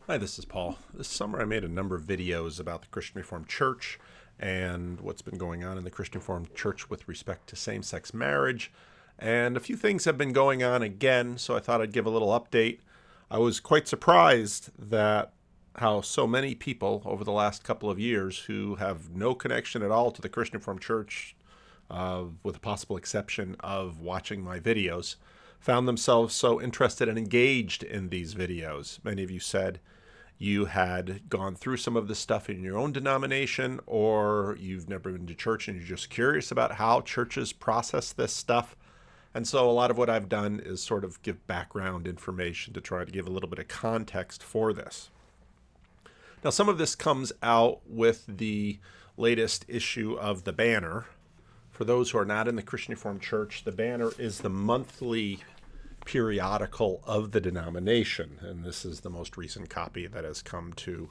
Hi, this is Paul. This summer I made a number of videos about the Christian Reformed Church and what's been going on in the Christian Reformed Church with respect to same-sex marriage. And a few things have been going on again, so I thought I'd give a little update. I was quite surprised that how so many people over the last couple of years who have no connection at all to the Christian Reformed Church, with the possible exception of watching my videos, found themselves so interested and engaged in these videos. Many of you said you had gone through some of this stuff in your own denomination, or you've never been to church and you're just curious about how churches process this stuff. And so a lot of what I've done is sort of give background information to try to give a little bit of context for this. Now, some of this comes out with the latest issue of the Banner. For those who are not in the Christian Reformed Church, the Banner is the monthly periodical of the denomination, and this is the most recent copy that has come to,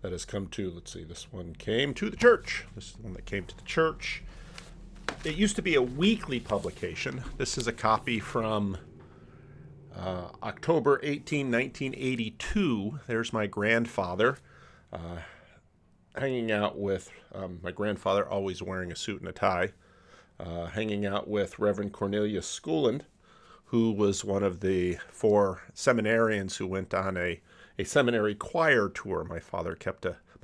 let's see, this one came to the church. This is the one that came to the church. It used to be a weekly publication. This is a copy from October 18, 1982. There's my grandfather hanging out with my grandfather, always wearing a suit and a tie, hanging out with Reverend Cornelius Schooland, who was one of the 4 seminarians who went on a seminary choir tour. My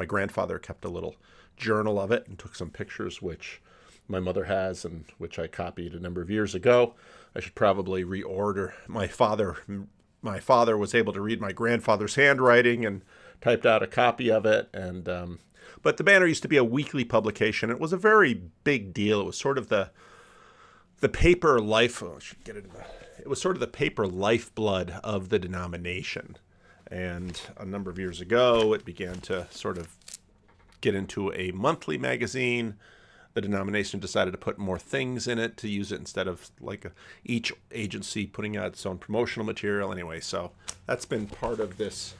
grandfather kept a little journal of it and took some pictures, which my mother has and which I copied a number of years ago. I should probably reorder. My father was able to read my grandfather's handwriting and typed out a copy of it. But the Banner used to be a weekly publication. It was a very big deal. It was sort of the paper life. Oh, I should get it in the. It was sort of the paper lifeblood of the denomination. And a number of years ago, it began to sort of get into a monthly magazine. The denomination decided to put more things in it, to use it instead of each agency putting out its own promotional material. Anyway, so that's been part of this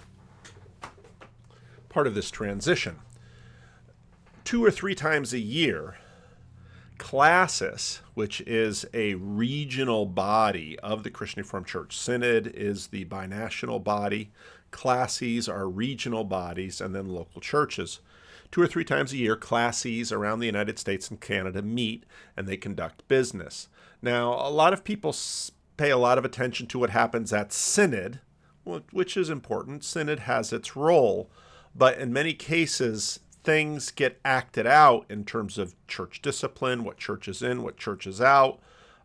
transition. 2 or 3 times a year, Classis, which is a regional body of the Christian Reformed Church. Synod is the binational body. Classes are regional bodies, and then local churches. 2 or 3 times a year, classes around the United States and Canada meet, and they conduct business. Now, a lot of people pay a lot of attention to what happens at Synod, which is important. Synod has its role, but in many cases, things get acted out in terms of church discipline, what church is in, what church is out,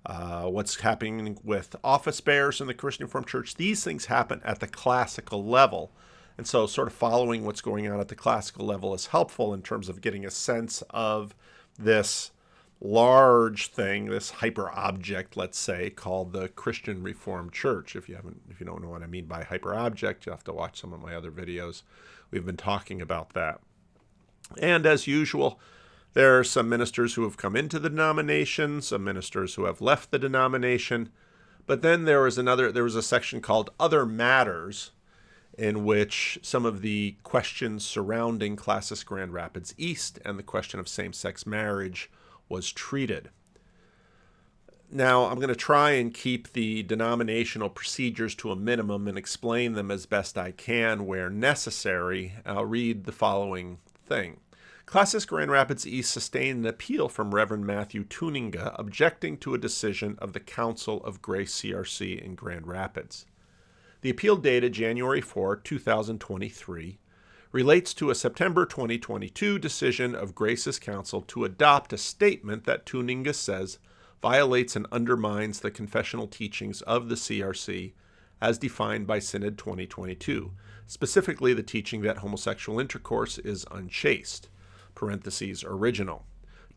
what's happening with office bearers in the Christian Reformed Church. These things happen at the classical level. And so sort of following what's going on at the classical level is helpful in terms of getting a sense of this large thing, this hyper object, let's say, called the Christian Reformed Church. If you don't know what I mean by hyper object, you'll have to watch some of my other videos. We've been talking about that. And as usual, there are some ministers who have come into the denomination, some ministers who have left the denomination. But then there was a section called Other Matters, in which some of the questions surrounding Classis Grand Rapids East and the question of same-sex marriage was treated. Now, I'm going to try and keep the denominational procedures to a minimum and explain them as best I can where necessary. I'll read the following thing. Classis Grand Rapids East sustained an appeal from Reverend Matthew Tuninga objecting to a decision of the Council of Grace CRC in Grand Rapids. The appeal dated January 4, 2023, relates to a September 2022 decision of Grace's Council to adopt a statement that Tuninga says violates and undermines the confessional teachings of the CRC as defined by Synod 2022, specifically the teaching that homosexual intercourse is unchaste, parentheses, original.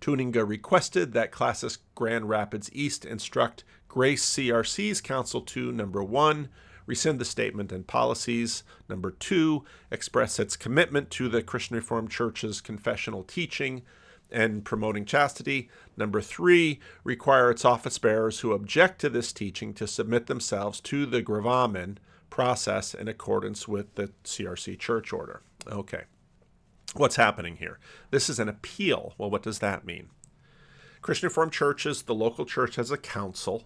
Tuninga requested that Classis Grand Rapids East instruct Grace CRC's Council to, number 1, rescind the statement and policies. Number 2, express its commitment to the Christian Reformed Church's confessional teaching and promoting chastity. Number 3, require its office bearers who object to this teaching to submit themselves to the gravamen process in accordance with the CRC church order. Okay. What's happening here? This is an appeal. Well, what does that mean? Christian Reformed churches, the local church has a council,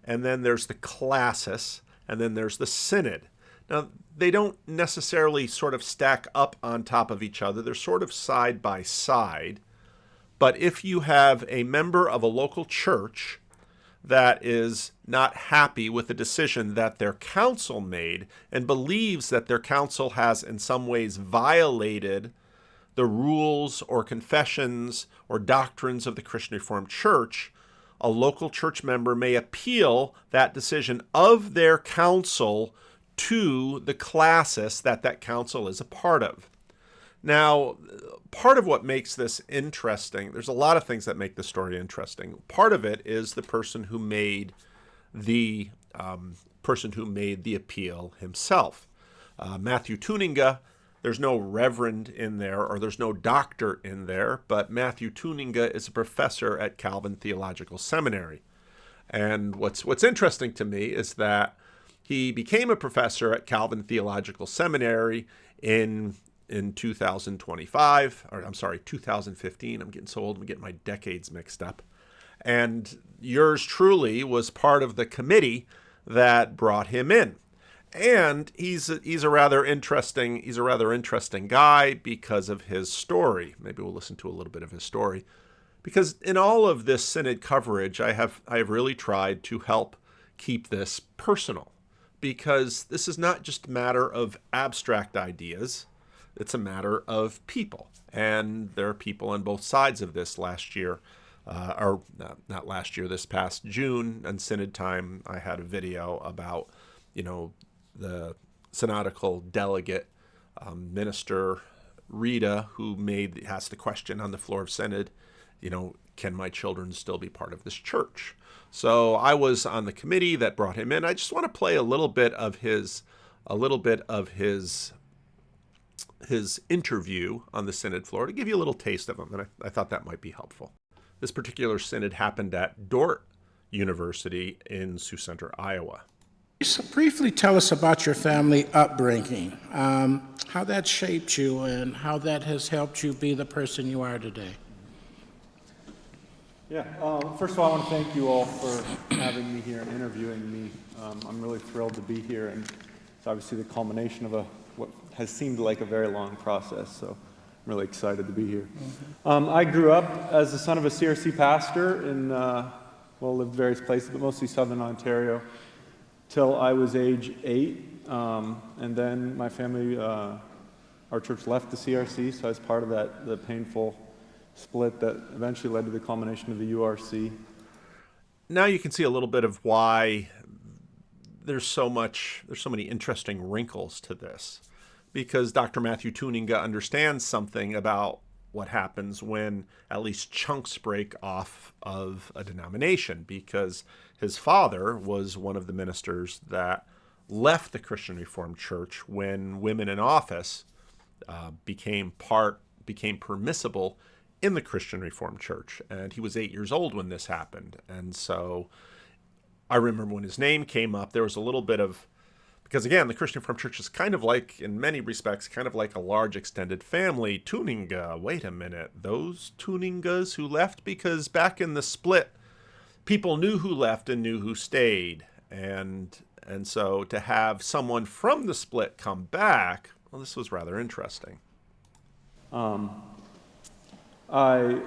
and then there's the classis, and then there's the synod. Now, they don't necessarily sort of stack up on top of each other. They're sort of side by side. But if you have a member of a local church that is not happy with the decision that their council made and believes that their council has in some ways violated the rules or confessions or doctrines of the Christian Reformed Church, a local church member may appeal that decision of their council to the classis that council is a part of. Now, part of what makes this interesting, there's a lot of things that make this story interesting. Part of it is the person who made the appeal himself. Matthew Tuninga, there's no reverend in there or there's no doctor in there, but Matthew Tuninga is a professor at Calvin Theological Seminary. And what's interesting to me is that he became a professor at Calvin Theological Seminary in 2015. I'm getting so old, I'm getting my decades mixed up. And yours truly was part of the committee that brought him in. And he's a rather interesting guy because of his story. Maybe we'll listen to a little bit of his story. Because in all of this synod coverage, I have really tried to help keep this personal. Because this is not just a matter of abstract ideas. It's a matter of people. And there are people on both sides of this last year, this past June, on Synod Time, I had a video about, the synodical delegate, Minister Rita, who asked the question on the floor of Synod, can my children still be part of this church? So I was on the committee that brought him in. I just want to play a little bit of his interview on the synod floor to give you a little taste of him, and I thought that might be helpful. This particular synod happened at Dordt University in Sioux Center, Iowa. So briefly tell us about your family upbringing, how that shaped you and how that has helped you be the person you are today. Yeah, first of all, I want to thank you all for having me here and interviewing me. I'm really thrilled to be here, and it's obviously the culmination of what has seemed like a very long process, so I'm really excited to be here. I grew up as the son of a CRC pastor in, lived various places, but mostly southern Ontario, till I was age 8, and then my family, our church left the CRC, so I was part of the painful split that eventually led to the culmination of the URC. Now you can see a little bit of why there's so many interesting wrinkles to this, because Dr. Matthew Tuninga understands something about what happens when at least chunks break off of a denomination, because his father was one of the ministers that left the Christian Reformed Church when women in office became permissible in the Christian Reformed Church. And he was 8 years old when this happened. And so I remember when his name came up, there was a little bit of, because again, the Christian Reformed Church is kind of like, in many respects, kind of like a large extended family. Tuninga, wait a minute, those Tuningas who left? Because back in the split, people knew who left and knew who stayed. And so to have someone from the split come back, well, this was rather interesting. Obviously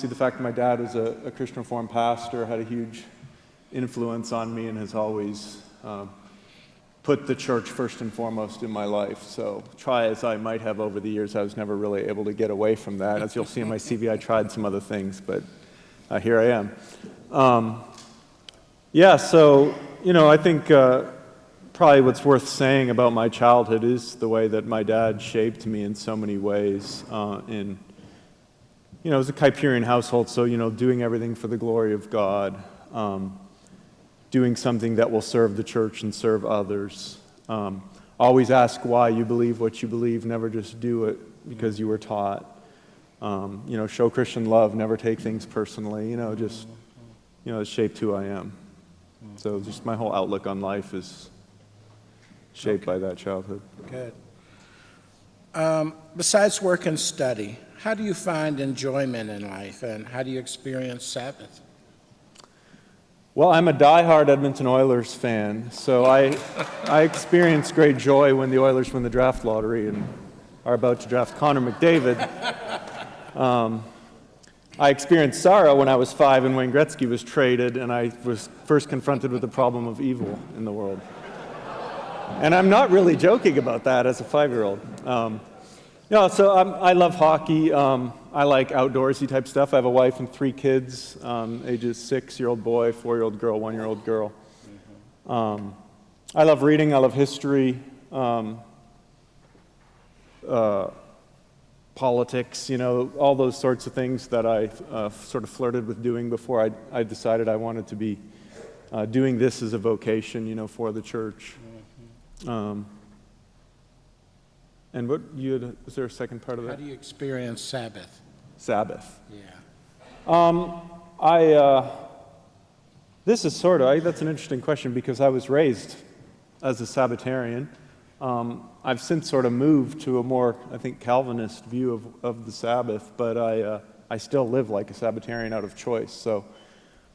the fact that my dad is a Christian Reformed pastor had a huge influence on me and has always put the church first and foremost in my life. So try as I might have over the years, I was never really able to get away from that. As you'll see in my CV, I tried some other things, but here I am. I think probably what's worth saying about my childhood is the way that my dad shaped me in so many ways. It was a Kuyperian household, so, doing everything for the glory of God, doing something that will serve the church and serve others. Always ask why you believe what you believe, never just do it because you were taught. Show Christian love, never take things personally, it shaped who I am. So just my whole outlook on life is shaped by that childhood. Good. Besides work and study, how do you find enjoyment in life, and how do you experience Sabbath? Well, I'm a diehard Edmonton Oilers fan, so I experience great joy when the Oilers win the draft lottery and are about to draft Connor McDavid. I experienced sorrow when I was 5 and Wayne Gretzky was traded, and I was first confronted with the problem of evil in the world. And I'm not really joking about that as a 5-year-old. So I love hockey. I like outdoorsy type stuff. I have a wife and 3 kids, ages 6-year-old boy, 4-year-old girl, 1-year-old girl. I love reading. I love history, politics, all those sorts of things that I sort of flirted with doing before I decided I wanted to be doing this as a vocation, for the church. And what was there a second part of that? How do you experience Sabbath? Sabbath. Yeah. This is that's an interesting question because I was raised as a Sabbatarian. I've since sort of moved to a more, I think, Calvinist view of the Sabbath, but I still live like a Sabbatarian out of choice. So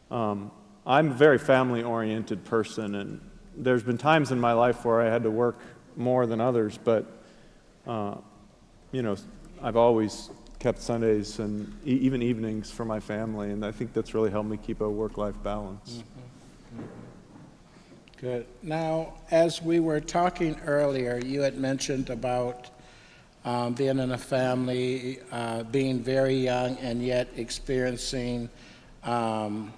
I'm a very family-oriented person, and there's been times in my life where I had to work more than others, but I've always kept Sundays and even evenings for my family, and I think that's really helped me keep a work-life balance. Good. Now, as we were talking earlier, you had mentioned about being in a family, being very young, and yet experiencing the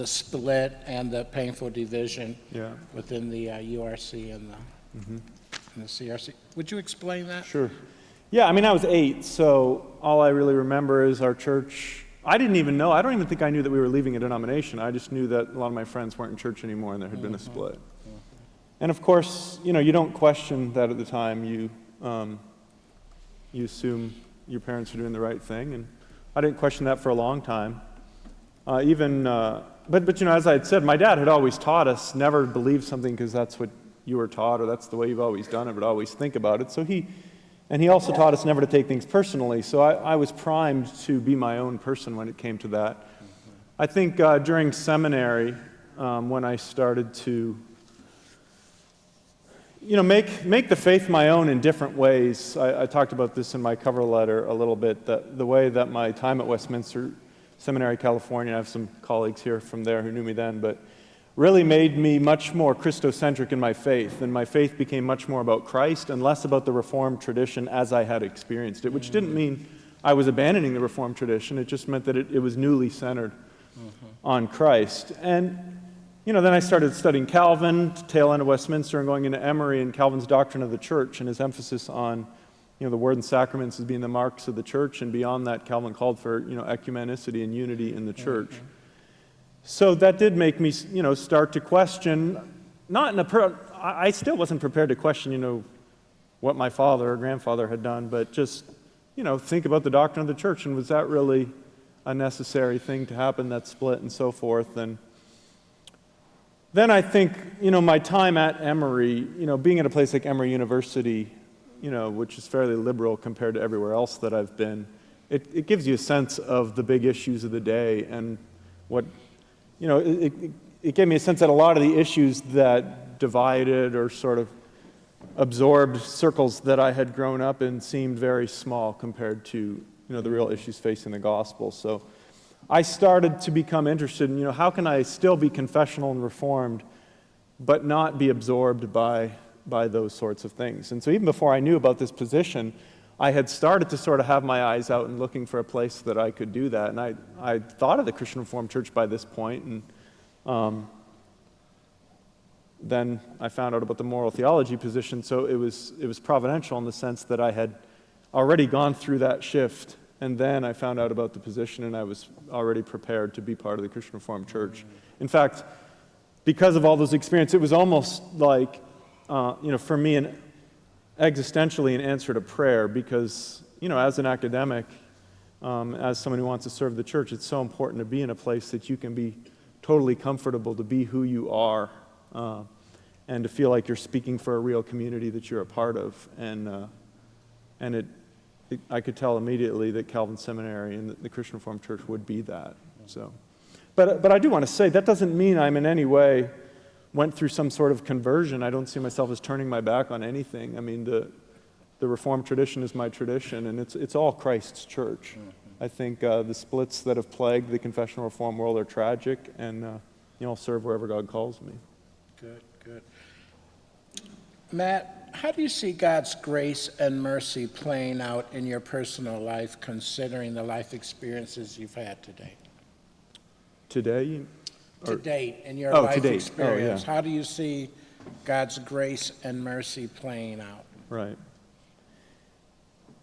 split and the painful division within the URC and the CRC. Would you explain that? Sure. Yeah, I was 8, so all I really remember is our church. I don't even think I knew that we were leaving a denomination. I just knew that a lot of my friends weren't in church anymore and there had been a split. And of course, you don't question that at the time. You assume your parents are doing the right thing, and I didn't question that for a long time. But as I had said, my dad had always taught us never believe something because that's what you were taught or that's the way you've always done it, but always think about it. So he also taught us never to take things personally. So I was primed to be my own person when it came to that. I think during seminary, when I started to make the faith my own in different ways. I talked about this in my cover letter a little bit, that the way that my time at Westminster Seminary, California, I have some colleagues here from there who knew me then, but really made me much more Christocentric in my faith, and my faith became much more about Christ and less about the Reformed tradition as I had experienced it, which didn't mean I was abandoning the Reformed tradition. It just meant that it was newly centered on Christ. And then I started studying Calvin, tail end of Westminster, and going into Emory and Calvin's doctrine of the church and his emphasis on the word and sacraments as being the marks of the church, and beyond that, Calvin called for ecumenicity and unity in the church. So that did make me start to question, I still wasn't prepared to question what my father or grandfather had done, but just think about the doctrine of the church, and was that really a necessary thing to happen, that split and so forth. And then I think my time at Emory, being at a place like Emory University, which is fairly liberal compared to everywhere else that I've been, it gives you a sense of the big issues of the day, and what, it gave me a sense that a lot of the issues that divided or sort of absorbed circles that I had grown up in seemed very small compared to, the real issues facing the gospel. So I started to become interested in, how can I still be confessional and reformed, but not be absorbed by those sorts of things. And so even before I knew about this position, I had started to sort of have my eyes out and looking for a place that I could do that. And I thought of the Christian Reformed Church by this point, and then I found out about the moral theology position. So it was providential in the sense that I had already gone through that shift, and then I found out about the position, and I was already prepared to be part of the Christian Reformed Church. In fact, because of all those experiences, it was almost like, for me, existentially an answer to prayer, because, as an academic, as someone who wants to serve the church, it's so important to be in a place that you can be totally comfortable to be who you are, and to feel like you're speaking for a real community that you're a part of. And I could tell immediately that Calvin Seminary and the Christian Reformed Church would be that. So But I do want to say that doesn't mean I'm in any way went through some sort of conversion. I don't see myself as turning my back on anything. I mean, the Reformed tradition is my tradition, and it's all Christ's church. I think the splits that have plagued the confessional reform world are tragic, and I'll serve wherever God calls me. Good. Matt, how do you see God's grace and mercy playing out in your personal life, considering the life experiences you've had today? Today? To date, in your to life date. experience, Oh, yeah. how do you see God's grace and mercy playing out? Right.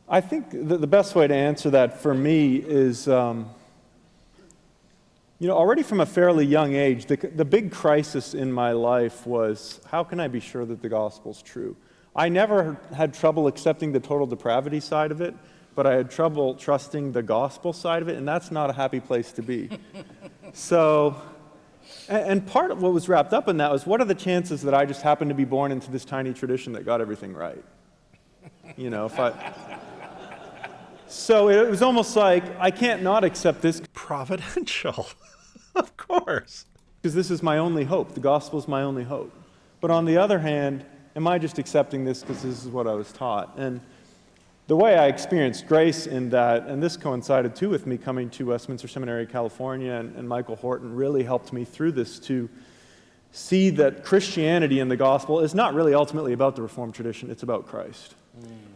I think the best way to answer that for me is, already from a fairly young age, the big crisis in my life was, how can I be sure that the gospel's true? I never had trouble accepting the total depravity side of it, but I had trouble trusting the gospel side of it, and that's not a happy place to be. So, and part of what was wrapped up in that was, what are the chances that I just happened to be born into this tiny tradition that got everything right? So it was almost like, I can't not accept this. Providential, of course. Because this is my only hope. The gospel is my only hope. But on the other hand, am I just accepting this because this is what I was taught? And the way I experienced grace in that, and this coincided too with me coming to Westminster Seminary, California, and Michael Horton really helped me through this to see that Christianity and the gospel is not really ultimately about the Reformed tradition, it's about Christ.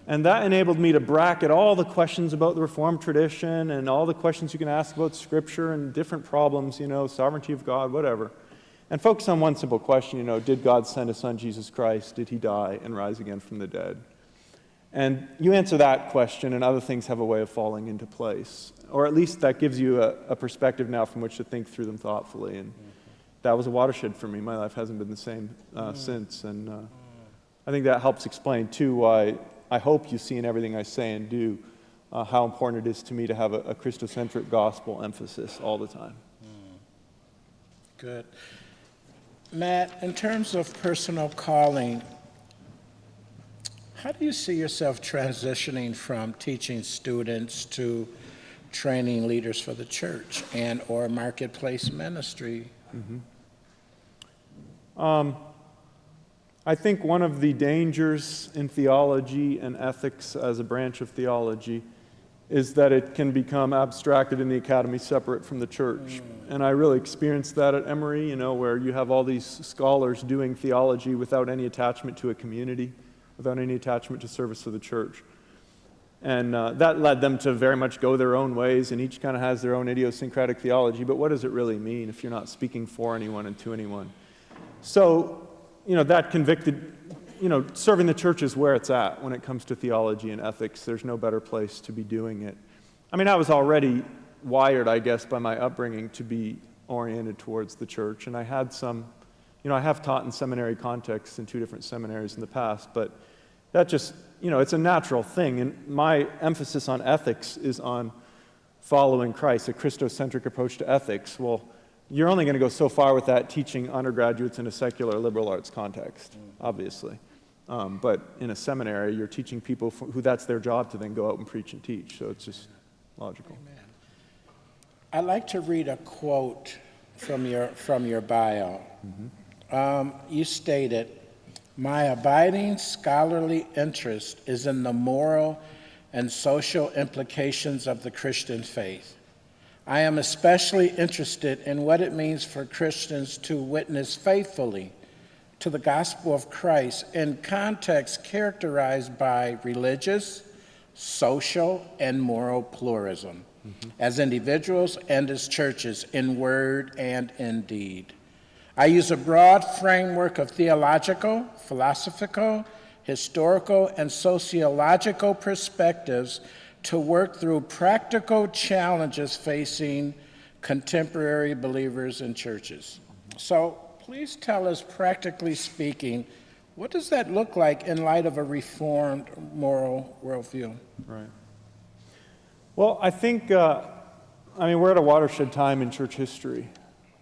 And that enabled me to bracket all the questions about the Reformed tradition and all the questions you can ask about Scripture and different problems, sovereignty of God, whatever, and focus on one simple question, did God send His Son, Jesus Christ? Did He die and rise again from the dead? And you answer that question, and other things have a way of falling into place. Or at least that gives you a perspective now from which to think through them thoughtfully. And that was a watershed for me. My life hasn't been the same since. And I think that helps explain, too, why I hope you see in everything I say and do how important it is to me to have a Christocentric gospel emphasis all the time. Good. Matt, in terms of personal calling, how do you see yourself transitioning from teaching students to training leaders for the church and or marketplace ministry? I think one of the dangers in theology and ethics as a branch of theology is that it can become abstracted in the academy separate from the church. And I really experienced that at Emory, where you have all these scholars doing theology without any attachment to a community, without any attachment to service of the church. And that led them to very much go their own ways, and each kind of has their own idiosyncratic theology, but what does it really mean if you're not speaking for anyone and to anyone? So, that convicted, serving the church is where it's at when it comes to theology and ethics. There's no better place to be doing it. I mean, I was already wired, I guess, by my upbringing to be oriented towards the church, and I had some, I have taught in seminary contexts in 2 different seminaries in the past, but that just, it's a natural thing, and my emphasis on ethics is on following Christ, a Christocentric approach to ethics. Well, you're only going to go so far with that teaching undergraduates in a secular liberal arts context, obviously. But in a seminary, you're teaching people who that's their job to then go out and preach and teach, so it's just logical. Amen. I'd like to read a quote from your bio. You stated, "My abiding scholarly interest is in the moral and social implications of the Christian faith. I am especially interested in what it means for Christians to witness faithfully to the gospel of Christ in contexts characterized by religious, social, and moral pluralism, as individuals and as churches, in word and in deed. I use a broad framework of theological, philosophical, historical, and sociological perspectives to work through practical challenges facing contemporary believers and churches." So please tell us, practically speaking, what does that look like in light of a reformed moral worldview? Right. Well, I think, we're at a watershed time in church history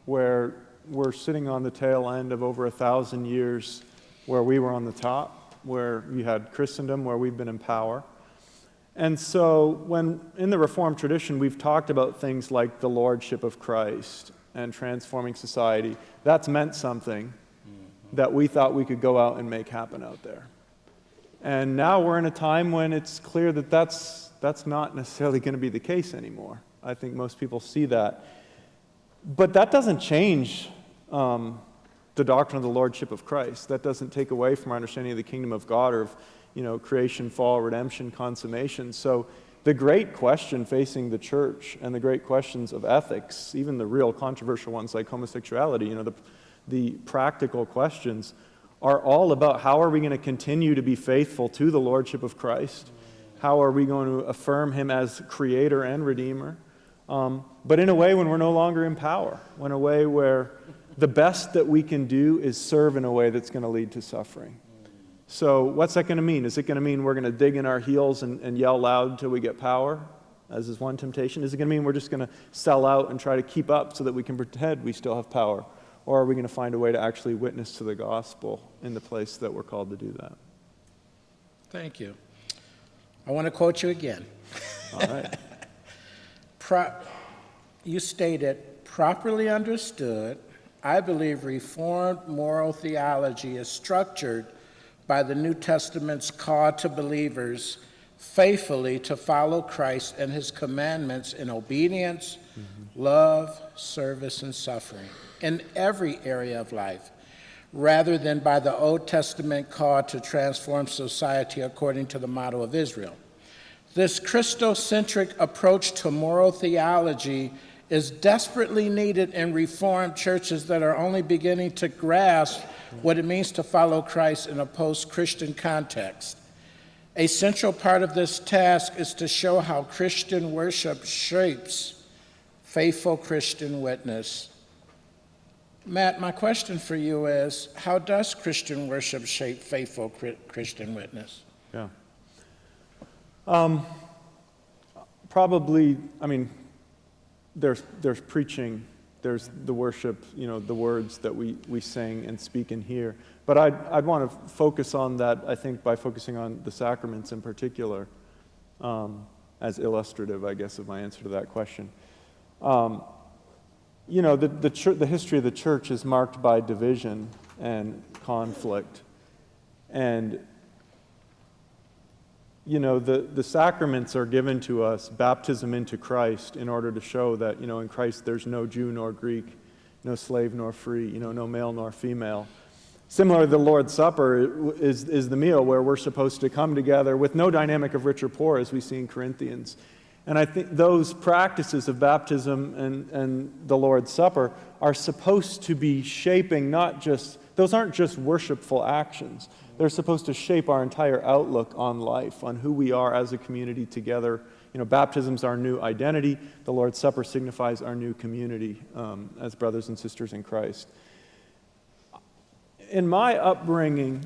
where we're sitting on the tail end of over 1,000 years where we were on the top, where you had Christendom, where we've been in power. And so when in the Reformed tradition we've talked about things like the lordship of Christ and transforming society, that's meant something that we thought we could go out and make happen out there. And now we're in a time when it's clear that that's not necessarily going to be the case anymore. I think most people see that. But that doesn't change the doctrine of the Lordship of Christ. That doesn't take away from our understanding of the kingdom of God or of creation, fall, redemption, consummation. So the great question facing the church and the great questions of ethics, even the real controversial ones like homosexuality, the practical questions, are all about how are we going to continue to be faithful to the Lordship of Christ? How are we going to affirm him as creator and redeemer? But in a way when we're no longer in power, in a way where the best that we can do is serve in a way that's going to lead to suffering. So what's that going to mean? Is it going to mean we're going to dig in our heels and yell loud until we get power, as is one temptation? Is it going to mean we're just going to sell out and try to keep up so that we can pretend we still have power? Or are we going to find a way to actually witness to the gospel in the place that we're called to do that? Thank you. I want to quote you again. All right. You stated, properly understood, I believe Reformed moral theology is structured by the New Testament's call to believers faithfully to follow Christ and his commandments in obedience, love, service, and suffering in every area of life, rather than by the Old Testament call to transform society according to the model of Israel. This Christocentric approach to moral theology is desperately needed in Reformed churches that are only beginning to grasp what it means to follow Christ in a post-Christian context. A central part of this task is to show how Christian worship shapes faithful Christian witness. Matt, my question for you is, how does Christian worship shape faithful Christian witness? Yeah. Probably, there's preaching, there's the worship, the words that we sing and speak and hear. But I'd want to focus on that, I think, by focusing on the sacraments in particular, as illustrative, I guess, of my answer to that question. The history of the church is marked by division and conflict. And the sacraments are given to us, baptism into Christ, in order to show that, in Christ there's no Jew nor Greek, no slave nor free, no male nor female. Similarly, the Lord's Supper is the meal where we're supposed to come together with no dynamic of rich or poor, as we see in Corinthians. And I think those practices of baptism and the Lord's Supper are supposed to be shaping those aren't just worshipful actions. They're supposed to shape our entire outlook on life, on who we are as a community together. Baptism's our new identity. The Lord's Supper signifies our new community as brothers and sisters in Christ. In my upbringing,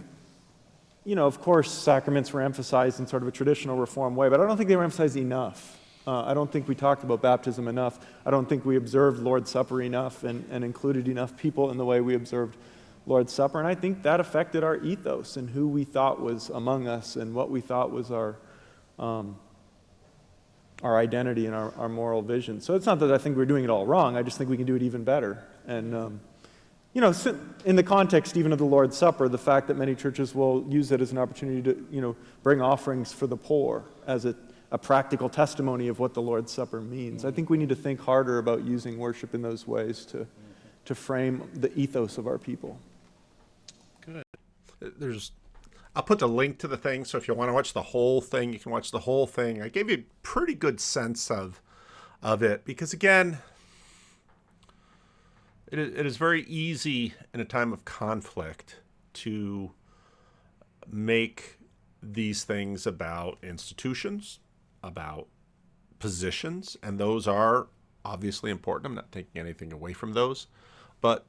of course, sacraments were emphasized in sort of a traditional Reform way, but I don't think they were emphasized enough. I don't think we talked about baptism enough. I don't think we observed Lord's Supper enough and included enough people in the way we observed Lord's Supper, and I think that affected our ethos and who we thought was among us and what we thought was our identity and our moral vision. So it's not that I think we're doing it all wrong. I just think we can do it even better. And in the context even of the Lord's Supper, the fact that many churches will use it as an opportunity to bring offerings for the poor as a practical testimony of what the Lord's Supper means. I think we need to think harder about using worship in those ways to frame the ethos of our people. Good. I'll put the link to the thing, so if you want to watch the whole thing, you can watch the whole thing. I gave you a pretty good sense of it, because again, it is very easy in a time of conflict to make these things about institutions, about positions, and those are obviously important. I'm not taking anything away from those, but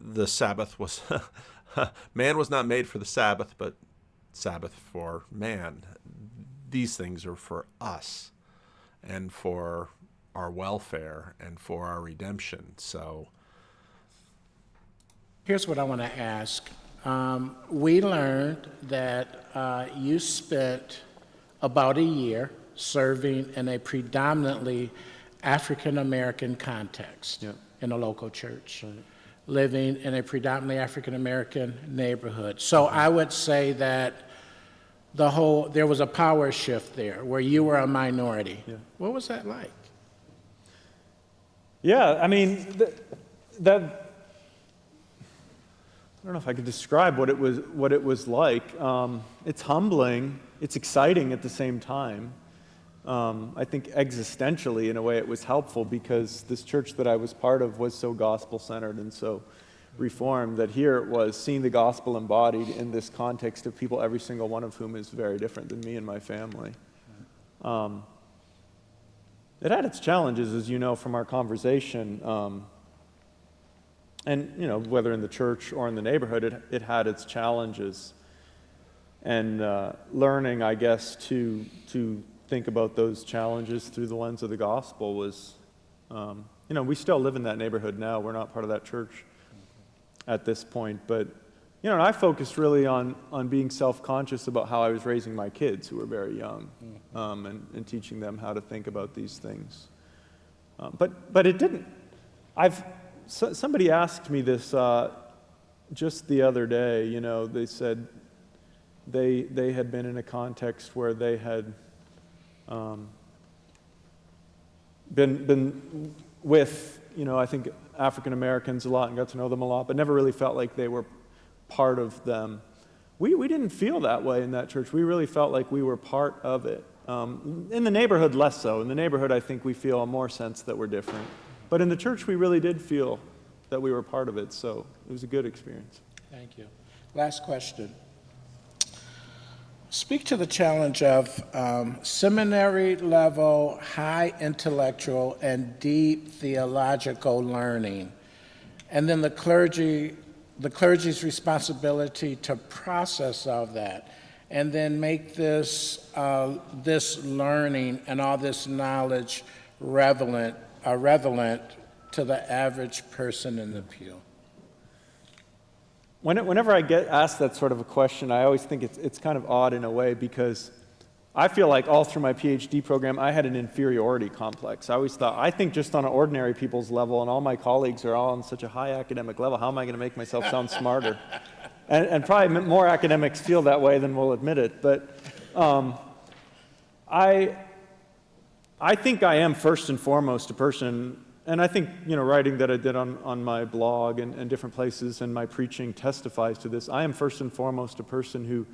the Sabbath was man was not made for the Sabbath, but Sabbath for man. These things are for us and for our welfare and for our redemption. So here's what I want to ask. We learned that you spent about a year serving in a predominantly African American context Yeah. in a local church, Right. living in a predominantly African American neighborhood. So I would say that there was a power shift there where you were a minority. Yeah. What was that like? Yeah, I mean, that I don't know if I could describe what it was like. It's humbling. It's exciting at the same time. I think existentially, in a way, it was helpful because this church that I was part of was so gospel-centered and so reformed that here it was seeing the gospel embodied in this context of people, every single one of whom is very different than me and my family. It had its challenges, as you know from our conversation, and whether in the church or in the neighborhood, it had its challenges. And learning, I guess, to think about those challenges through the lens of the gospel was, we still live in that neighborhood now. We're not part of that church at this point, but and I focused really on being self-conscious about how I was raising my kids, who were very young, and teaching them how to think about these things. But it didn't. Somebody asked me this just the other day. They said they had been in a context where they had been with I think African Americans a lot and got to know them a lot, but never really felt like they were part of them. We didn't feel that way in that church. We really felt like we were part of it. In the neighborhood, less so. In the neighborhood, I think we feel a more sense that we're different. But in the church, we really did feel that we were part of it, so it was a good experience. Thank you. Last question. Speak to the challenge of seminary level, high intellectual, and deep theological learning, and then the clergy's responsibility to process all that, and then make this learning and all this knowledge relevant to the average person in the pew. Whenever I get asked that sort of a question, I always think it's kind of odd in a way because I feel like all through my PhD program, I had an inferiority complex. I always thought, I think just on an ordinary people's level, and all my colleagues are all on such a high academic level, how am I going to make myself sound smarter? And probably more academics feel that way than will admit it. But I think I am first and foremost a person. And I think, writing that I did on my blog and different places and my preaching testifies to this. I am first and foremost a person who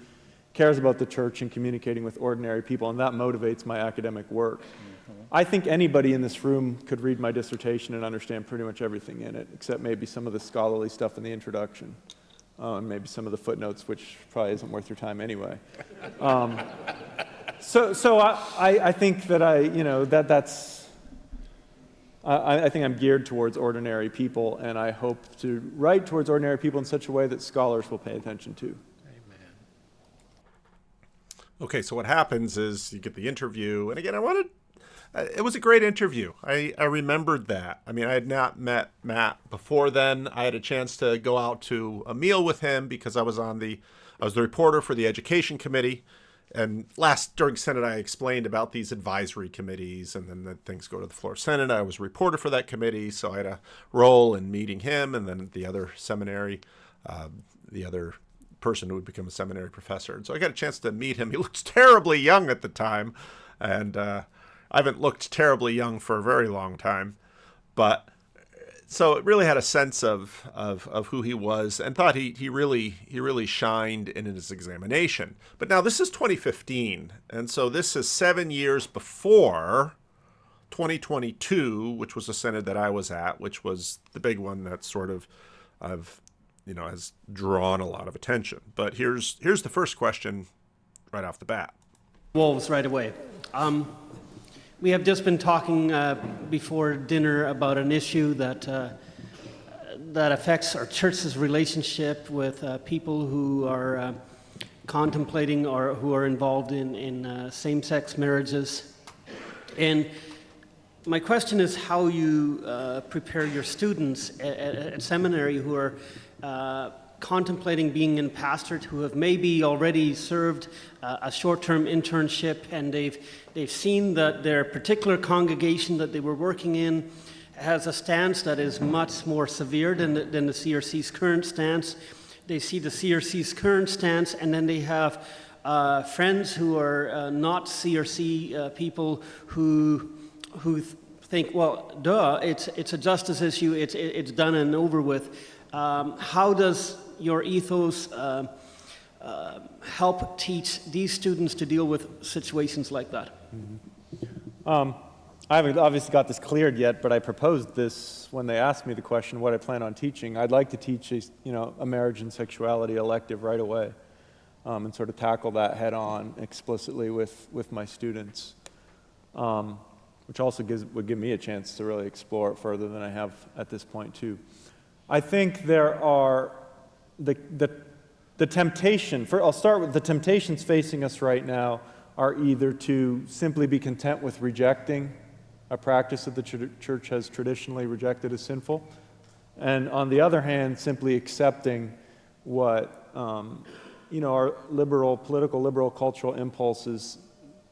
cares about the church and communicating with ordinary people, and that motivates my academic work. I think anybody in this room could read my dissertation and understand pretty much everything in it, except maybe some of the scholarly stuff in the introduction, and maybe some of the footnotes, which probably isn't worth your time anyway. So I think that I think I'm geared towards ordinary people, and I hope to write towards ordinary people in such a way that scholars will pay attention to. Amen. Okay, so what happens is you get the interview, and again, it was a great interview. I remembered that. I mean, I had not met Matt before then. I had a chance to go out to a meal with him because I was the reporter for the education committee. And during Senate, I explained about these advisory committees, and then things go to the floor of Senate. I was a reporter for that committee, so I had a role in meeting him, and then the other seminary, the other person who would become a seminary professor. And so I got a chance to meet him. He looked terribly young at the time, and I haven't looked terribly young for a very long time. But so it really had a sense of who he was, and thought he really shined in his examination. But now this is 2015, and so this is 7 years before 2022, which was a synod that I was at, which was the big one that sort of has drawn a lot of attention. But here's the first question right off the bat. Wolves right away. We have just been talking before dinner about an issue that affects our church's relationship with people who are contemplating or who are involved in same-sex marriages. And my question is how you prepare your students at seminary who are contemplating being in pastorate who have maybe already served a short-term internship, and they've seen that their particular congregation that they were working in has a stance that is much more severe than the CRC's current stance. They see the CRC's current stance, and then they have friends who are not CRC people who think, well, duh, it's a justice issue, it's done and over with. How does your ethos help teach these students to deal with situations like that? I haven't obviously got this cleared yet, but I proposed this when they asked me the question, what I plan on teaching. I'd like to teach a marriage and sexuality elective right away, and sort of tackle that head on explicitly with my students, which also would give me a chance to really explore it further than I have at this point too. I think there are the temptation, I'll start with the temptations facing us right now are either to simply be content with rejecting a practice that the church has traditionally rejected as sinful, and on the other hand, simply accepting what our political liberal cultural impulses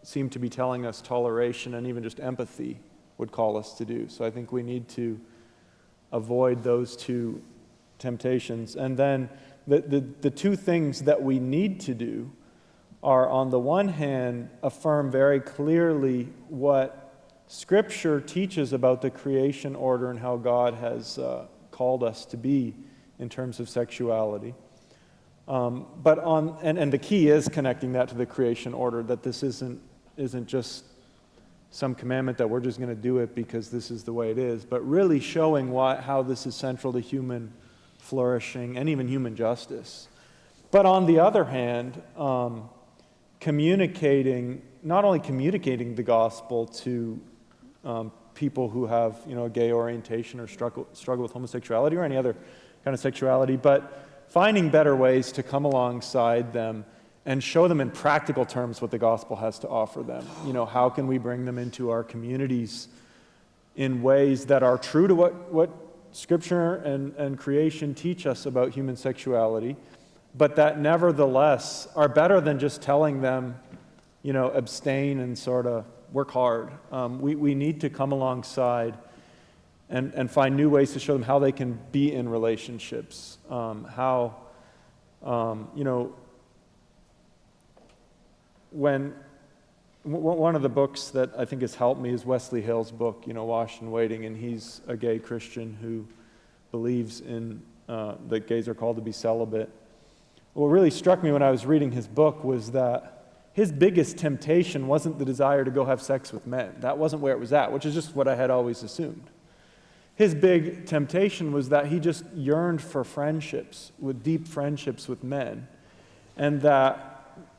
seem to be telling us toleration and even just empathy would call us to do. So I think we need to avoid those two temptations. And then the two things that we need to do are, on the one hand, affirm very clearly what Scripture teaches about the creation order and how God has called us to be in terms of sexuality. And the key is connecting that to the creation order, that this isn't just some commandment that we're just going to do it because this is the way it is, but really showing how this is central to human flourishing and even human justice. But on the other hand, not only communicating the gospel to people who have a gay orientation or struggle with homosexuality or any other kind of sexuality, but finding better ways to come alongside them and show them in practical terms what the gospel has to offer them. How can we bring them into our communities in ways that are true to what Scripture and creation teach us about human sexuality, but that nevertheless are better than just telling them, abstain and sort of work hard. We need to come alongside and find new ways to show them how they can be in relationships, when one of the books that I think has helped me is Wesley Hill's book, Washed and Waiting, and he's a gay Christian who believes in that gays are called to be celibate. What really struck me when I was reading his book was that his biggest temptation wasn't the desire to go have sex with men. That wasn't where it was at, which is just what I had always assumed. His big temptation was that he just yearned for deep friendships with men, and that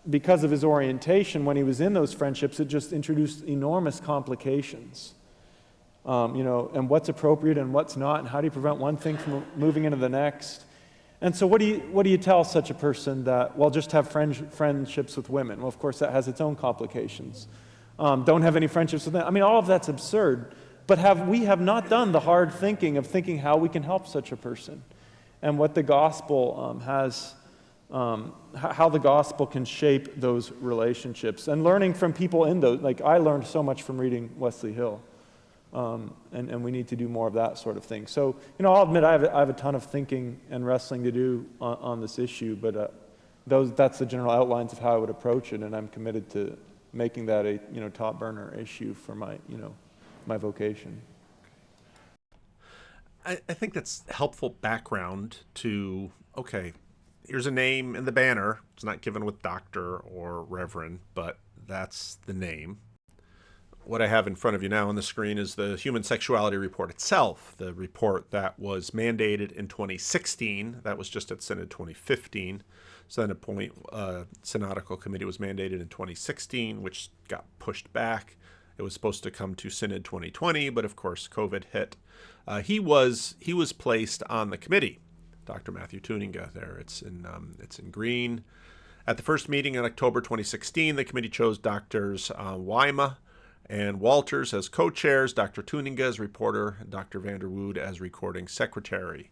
because of his orientation, when he was in those friendships, it just introduced enormous complications. And what's appropriate and what's not, and how do you prevent one thing from moving into the next? And so what do you tell such a person that, well, just have friendships with women? Well, of course, that has its own complications. Don't have any friendships with them. All of that's absurd. But we have not done the hard thinking of thinking how we can help such a person, and what the gospel how the gospel can shape those relationships, and learning from people in those. Like, I learned so much from reading Wesley Hill, and we need to do more of that sort of thing. So, I'll admit I have a ton of thinking and wrestling to do on this issue, but that's the general outlines of how I would approach it, and I'm committed to making that a top burner issue for my my vocation. I think that's helpful background to, okay, here's a name in the banner. It's not given with doctor or reverend, but that's the name. What I have in front of you now on the screen is the Human Sexuality Report itself, the report that was mandated in 2016. That was just at Synod 2015. So then Synodical Committee was mandated in 2016, which got pushed back. It was supposed to come to Synod 2020, but of course COVID hit. He was placed on the committee, Dr. Matthew Tuninga there. It's in green. At the first meeting in October 2016, the committee chose Drs. Wyma and Walters as co-chairs, Dr. Tuninga as reporter, and Dr. Vanderwood as recording secretary.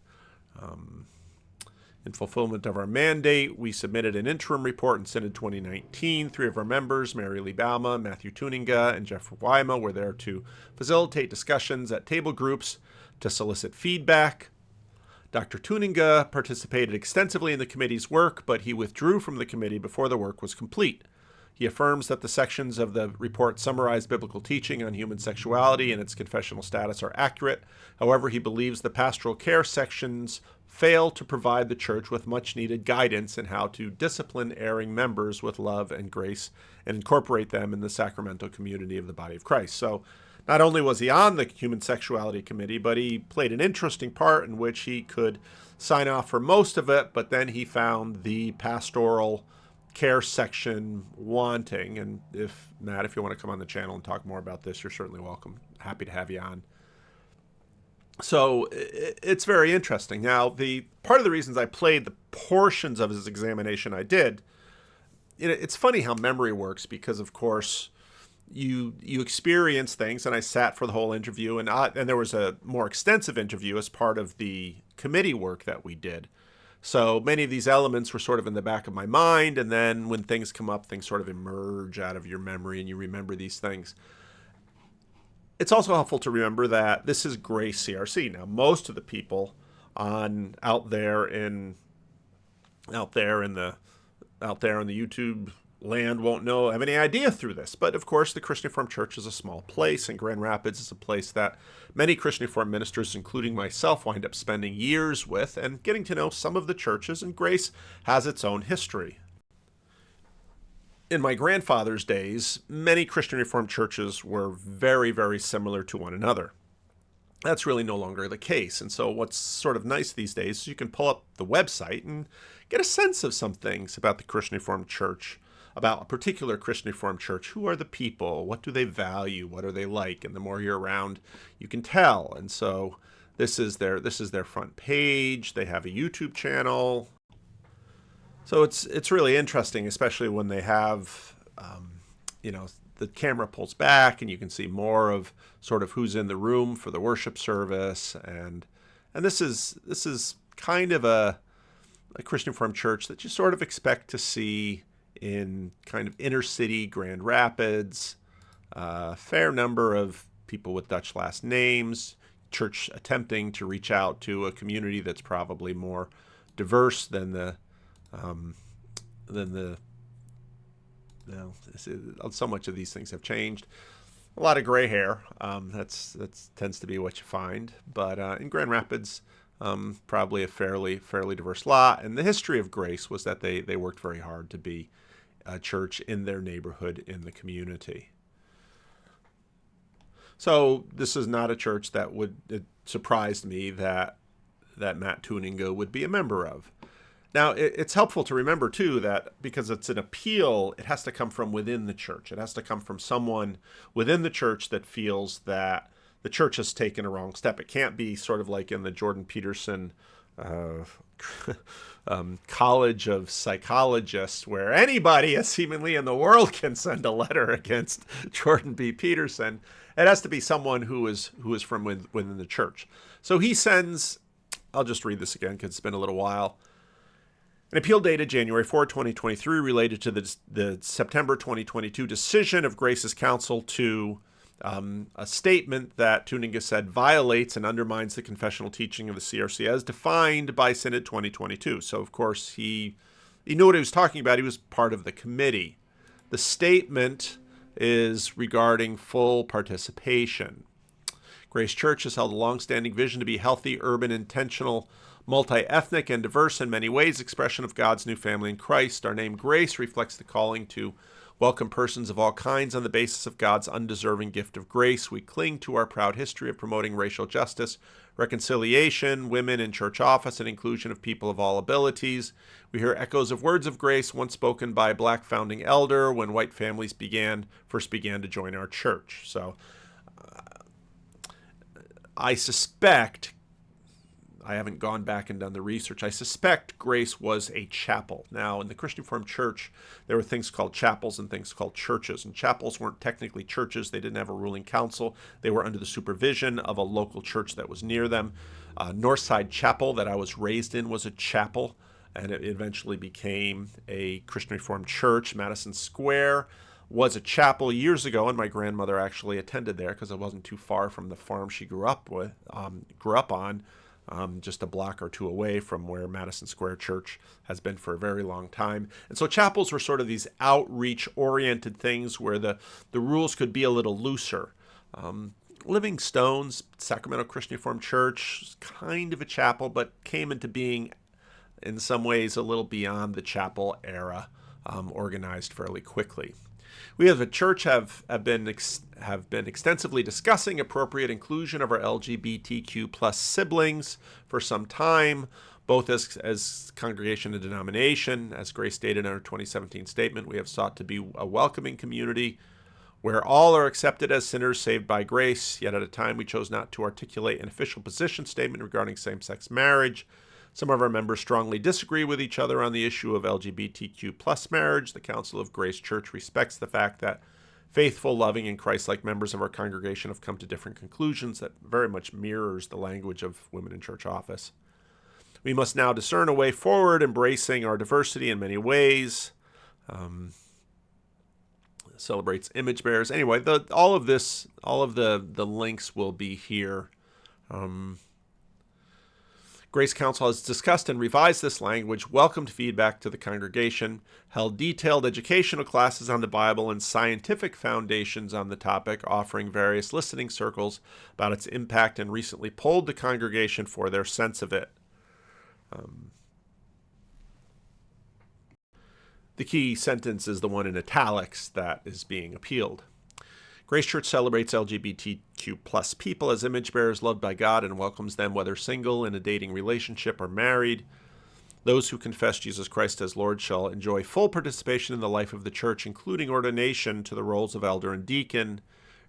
In fulfillment of our mandate, we submitted an interim report in Synod 2019. 3 of our members, Mary Lee Bauma, Matthew Tuninga, and Jeff Wyma, were there to facilitate discussions at table groups to solicit feedback. Dr. Tuninga participated extensively in the committee's work, but he withdrew from the committee before the work was complete. He affirms that the sections of the report summarize biblical teaching on human sexuality and its confessional status are accurate. However, he believes the pastoral care sections fail to provide the church with much-needed guidance in how to discipline erring members with love and grace and incorporate them in the sacramental community of the body of Christ. So not only was he on the Human Sexuality Committee, but he played an interesting part in which he could sign off for most of it, but then he found the pastoral care section wanting. And if, Matt, if you want to come on the channel and talk more about this, you're certainly welcome. Happy to have you on. So it's very interesting. Now, the part of the reasons I played the portions of his examination I did, it's funny how memory works because, of course, you experience things, and I sat for the whole interview, and there was a more extensive interview as part of the committee work that we did. So many of these elements were sort of in the back of my mind, and then when things come up, things sort of emerge out of your memory, and you remember these things. It's also helpful to remember that this is Grace CRC. Now, most of the people out there in the YouTube land won't have any idea through this. But of course, the Christian Reformed Church is a small place, and Grand Rapids is a place that many Christian Reformed ministers, including myself, wind up spending years with and getting to know some of the churches, and Grace has its own history. In my grandfather's days, many Christian Reformed churches were very, very similar to one another. That's really no longer the case. And so what's sort of nice these days is you can pull up the website and get a sense of some things about the Christian Reformed Church, about a particular Christian Reformed Church. Who are the people? What do they value? What are they like? And the more you're around, you can tell. And so this is their front page. They have a YouTube channel. So it's really interesting, especially when they have, the camera pulls back and you can see more of sort of who's in the room for the worship service. And this is kind of a Christian Reformed church that you sort of expect to see in kind of inner city Grand Rapids, a fair number of people with Dutch last names, church attempting to reach out to a community that's probably more diverse than so much of these things have changed. A lot of gray hair. That's tends to be what you find. But in Grand Rapids, probably a fairly diverse lot. And the history of Grace was that they worked very hard to be a church in their neighborhood, in the community. So this is not a church that it surprised me that Matt Tuninga would be a member of. Now, it's helpful to remember, too, that because it's an appeal, it has to come from within the church. It has to come from someone within the church that feels that the church has taken a wrong step. It can't be sort of like in the Jordan Peterson College of Psychologists, where anybody seemingly in the world can send a letter against Jordan B. Peterson. It has to be someone who is from within the church. So he sends, I'll just read this again because it's been a little while. An appeal dated January 4, 2023 related to the September 2022 decision of Grace's council to a statement that Tuninga said violates and undermines the confessional teaching of the CRC as defined by Synod 2022. So, of course, he knew what he was talking about. He was part of the committee. The statement is regarding full participation. Grace Church has held a long-standing vision to be healthy, urban, intentional, multi-ethnic, and diverse in many ways, expression of God's new family in Christ. Our name Grace reflects the calling to welcome persons of all kinds on the basis of God's undeserving gift of grace. We cling to our proud history of promoting racial justice, reconciliation, women in church office, and inclusion of people of all abilities. We hear echoes of words of grace once spoken by a black founding elder when white families first began to join our church. So I suspect, I haven't gone back and done the research, I suspect Grace was a chapel. Now, in the Christian Reformed Church, there were things called chapels and things called churches. And chapels weren't technically churches. They didn't have a ruling council. They were under the supervision of a local church that was near them. Northside Chapel that I was raised in was a chapel. and it eventually became a Christian Reformed church. Madison Square was a chapel years ago, and my grandmother actually attended there because it wasn't too far from the farm she grew up on, just a block or two away from where Madison Square Church has been for a very long time. And so chapels were sort of these outreach-oriented things where the rules could be a little looser. Living Stone's Sacramento Christian Reformed Church, kind of a chapel, but came into being in some ways a little beyond the chapel era, organized fairly quickly. We as a church have been extensively discussing appropriate inclusion of our LGBTQ plus siblings for some time, both as congregation and denomination. As Grace stated in our 2017 statement, we have sought to be a welcoming community where all are accepted as sinners saved by grace, yet at a time we chose not to articulate an official position statement regarding same-sex marriage. Some of our members strongly disagree with each other on the issue of LGBTQ plus marriage. The Council of Grace Church respects the fact that faithful, loving, and Christ-like members of our congregation have come to different conclusions that very much mirrors the language of Women in Church Office. We must now discern a way forward, embracing our diversity in many ways. Celebrates image bearers. Anyway, all of the links will be here. Grace Council has discussed and revised this language, welcomed feedback to the congregation, held detailed educational classes on the Bible and scientific foundations on the topic, offering various listening circles about its impact, and recently polled the congregation for their sense of it. The key sentence is the one in italics that is being appealed. Grace Church celebrates LGBTQ plus people as image bearers loved by God and welcomes them whether single, in a dating relationship, or married. Those who confess Jesus Christ as Lord shall enjoy full participation in the life of the church, including ordination to the roles of elder and deacon,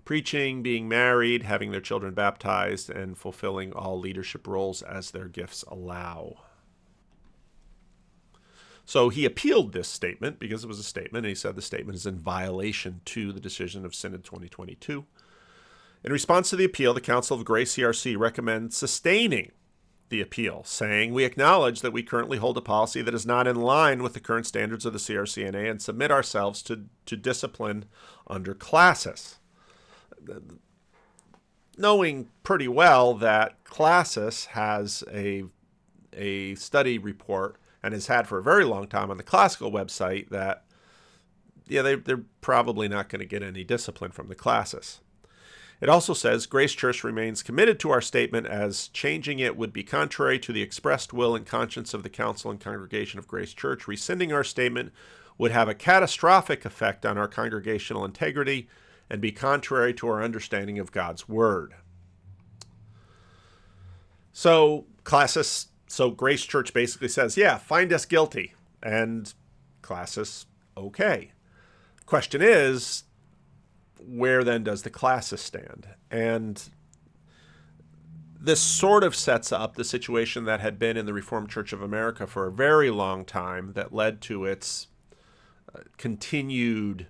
preaching, being married, having their children baptized, and fulfilling all leadership roles as their gifts allow. So he appealed this statement because it was a statement, and he said the statement is in violation to the decision of Synod 2022. In response to the appeal, the Council of Grace CRC recommends sustaining the appeal, saying, "We acknowledge that we currently hold a policy that is not in line with the current standards of the CRCNA and submit ourselves to discipline under classis." Knowing pretty well that classis has a study report and has had for a very long time on the classical website that, they're probably not going to get any discipline from the classis. It also says, Grace Church remains committed to our statement as changing it would be contrary to the expressed will and conscience of the Council and Congregation of Grace Church. Rescinding our statement would have a catastrophic effect on our congregational integrity and be contrary to our understanding of God's Word. So Grace Church basically says, find us guilty. And classis, okay. Question is, where then does the classis stand? And this sort of sets up the situation that had been in the Reformed Church of America for a very long time that led to its continued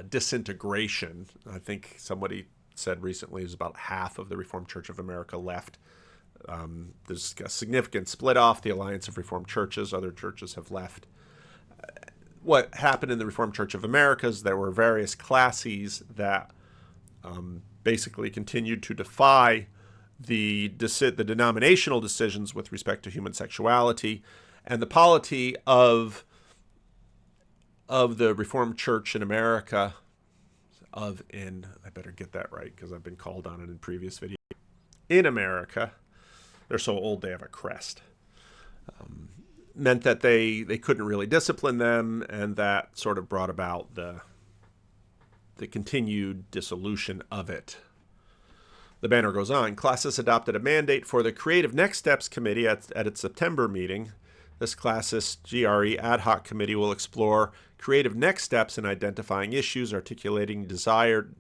disintegration. I think somebody said recently it was about half of the Reformed Church of America left. There's a significant split off, the Alliance of Reformed Churches. Other churches have left. What happened in the Reformed Church of America is there were various classes that basically continued to defy the denominational decisions with respect to human sexuality, and the polity of the Reformed Church in America, I better get that right because I've been called on it in previous videos. In America, they're so old they have a crest. Meant that they couldn't really discipline them, and that sort of brought about the continued dissolution of it. The banner goes on. Classis adopted a mandate for the Creative Next Steps Committee at its September meeting. This Classis GRE ad hoc committee will explore creative next steps in identifying issues, articulating desired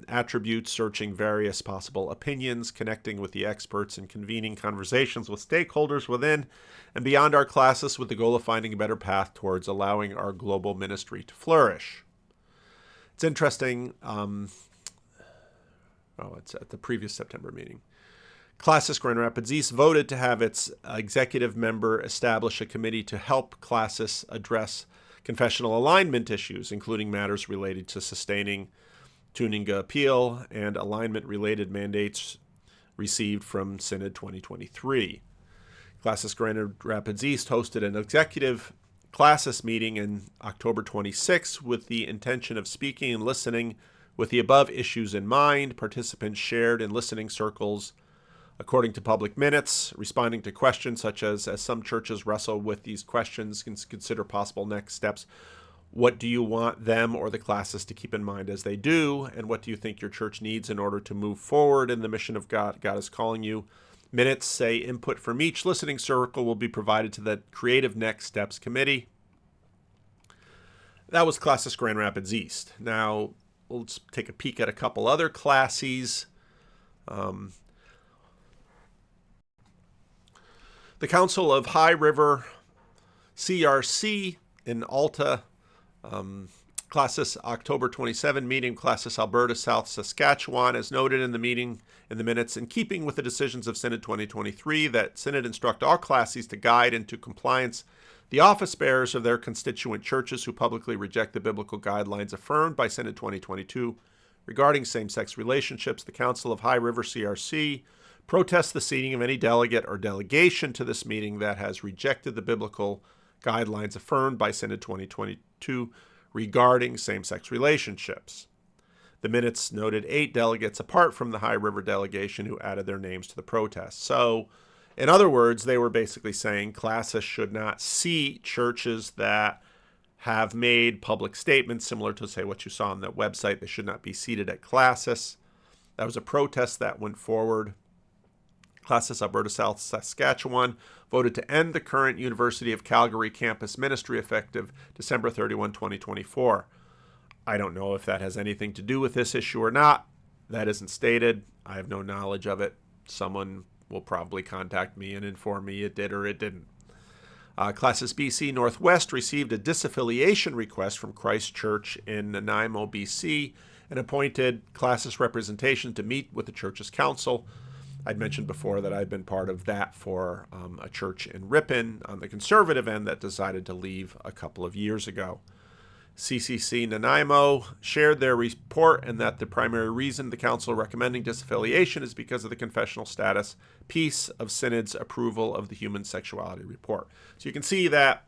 attributes, searching various possible opinions, connecting with the experts, and convening conversations with stakeholders within and beyond our classes with the goal of finding a better path towards allowing our global ministry to flourish. It's interesting. It's at the previous September meeting. Classis Grand Rapids East voted to have its executive member establish a committee to help Classis address confessional alignment issues, including matters related to sustaining Tuninga appeal and alignment-related mandates received from Synod 2023. Classis Grand Rapids East hosted an executive Classis meeting in October 26 with the intention of speaking and listening with the above issues in mind. Participants shared in listening circles according to public minutes, responding to questions such as some churches wrestle with these questions, consider possible next steps. What do you want them or the classes to keep in mind as they do? And what do you think your church needs in order to move forward in the mission of God is calling you? Minutes say input from each listening circle will be provided to the Creative Next Steps Committee. That was Classis Grand Rapids East. Now, let's take a peek at a couple other classes. The Council of High River CRC in Alta, Classis October 27 meeting, Classis Alberta, South Saskatchewan, as noted in the meeting in the minutes, in keeping with the decisions of Synod 2023, that Synod instruct all classes to guide into compliance the office bearers of their constituent churches who publicly reject the biblical guidelines affirmed by Synod 2022 regarding same-sex relationships. The Council of High River CRC protests the seating of any delegate or delegation to this meeting that has rejected the biblical guidelines affirmed by Synod 2022 regarding same-sex relationships. The minutes noted 8 delegates apart from the High River delegation who added their names to the protest. So, in other words, they were basically saying Classis should not seat churches that have made public statements similar to, say, what you saw on that website. They should not be seated at Classis. That was a protest that went forward. Classis Alberta, South Saskatchewan voted to end the current University of Calgary campus ministry effective December 31, 2024. I don't know if that has anything to do with this issue or not. That isn't stated. I have no knowledge of it. Someone will probably contact me and inform me it did or it didn't. Classis BC Northwest received a disaffiliation request from Christ Church in Nanaimo, BC, and appointed Classis representation to meet with the church's council. I'd mentioned before that I'd been part of that for a church in Ripon on the conservative end that decided to leave a couple of years ago. CCC Nanaimo shared their report and that the primary reason the council recommending disaffiliation is because of the confessional status piece of Synod's approval of the human sexuality report. So you can see that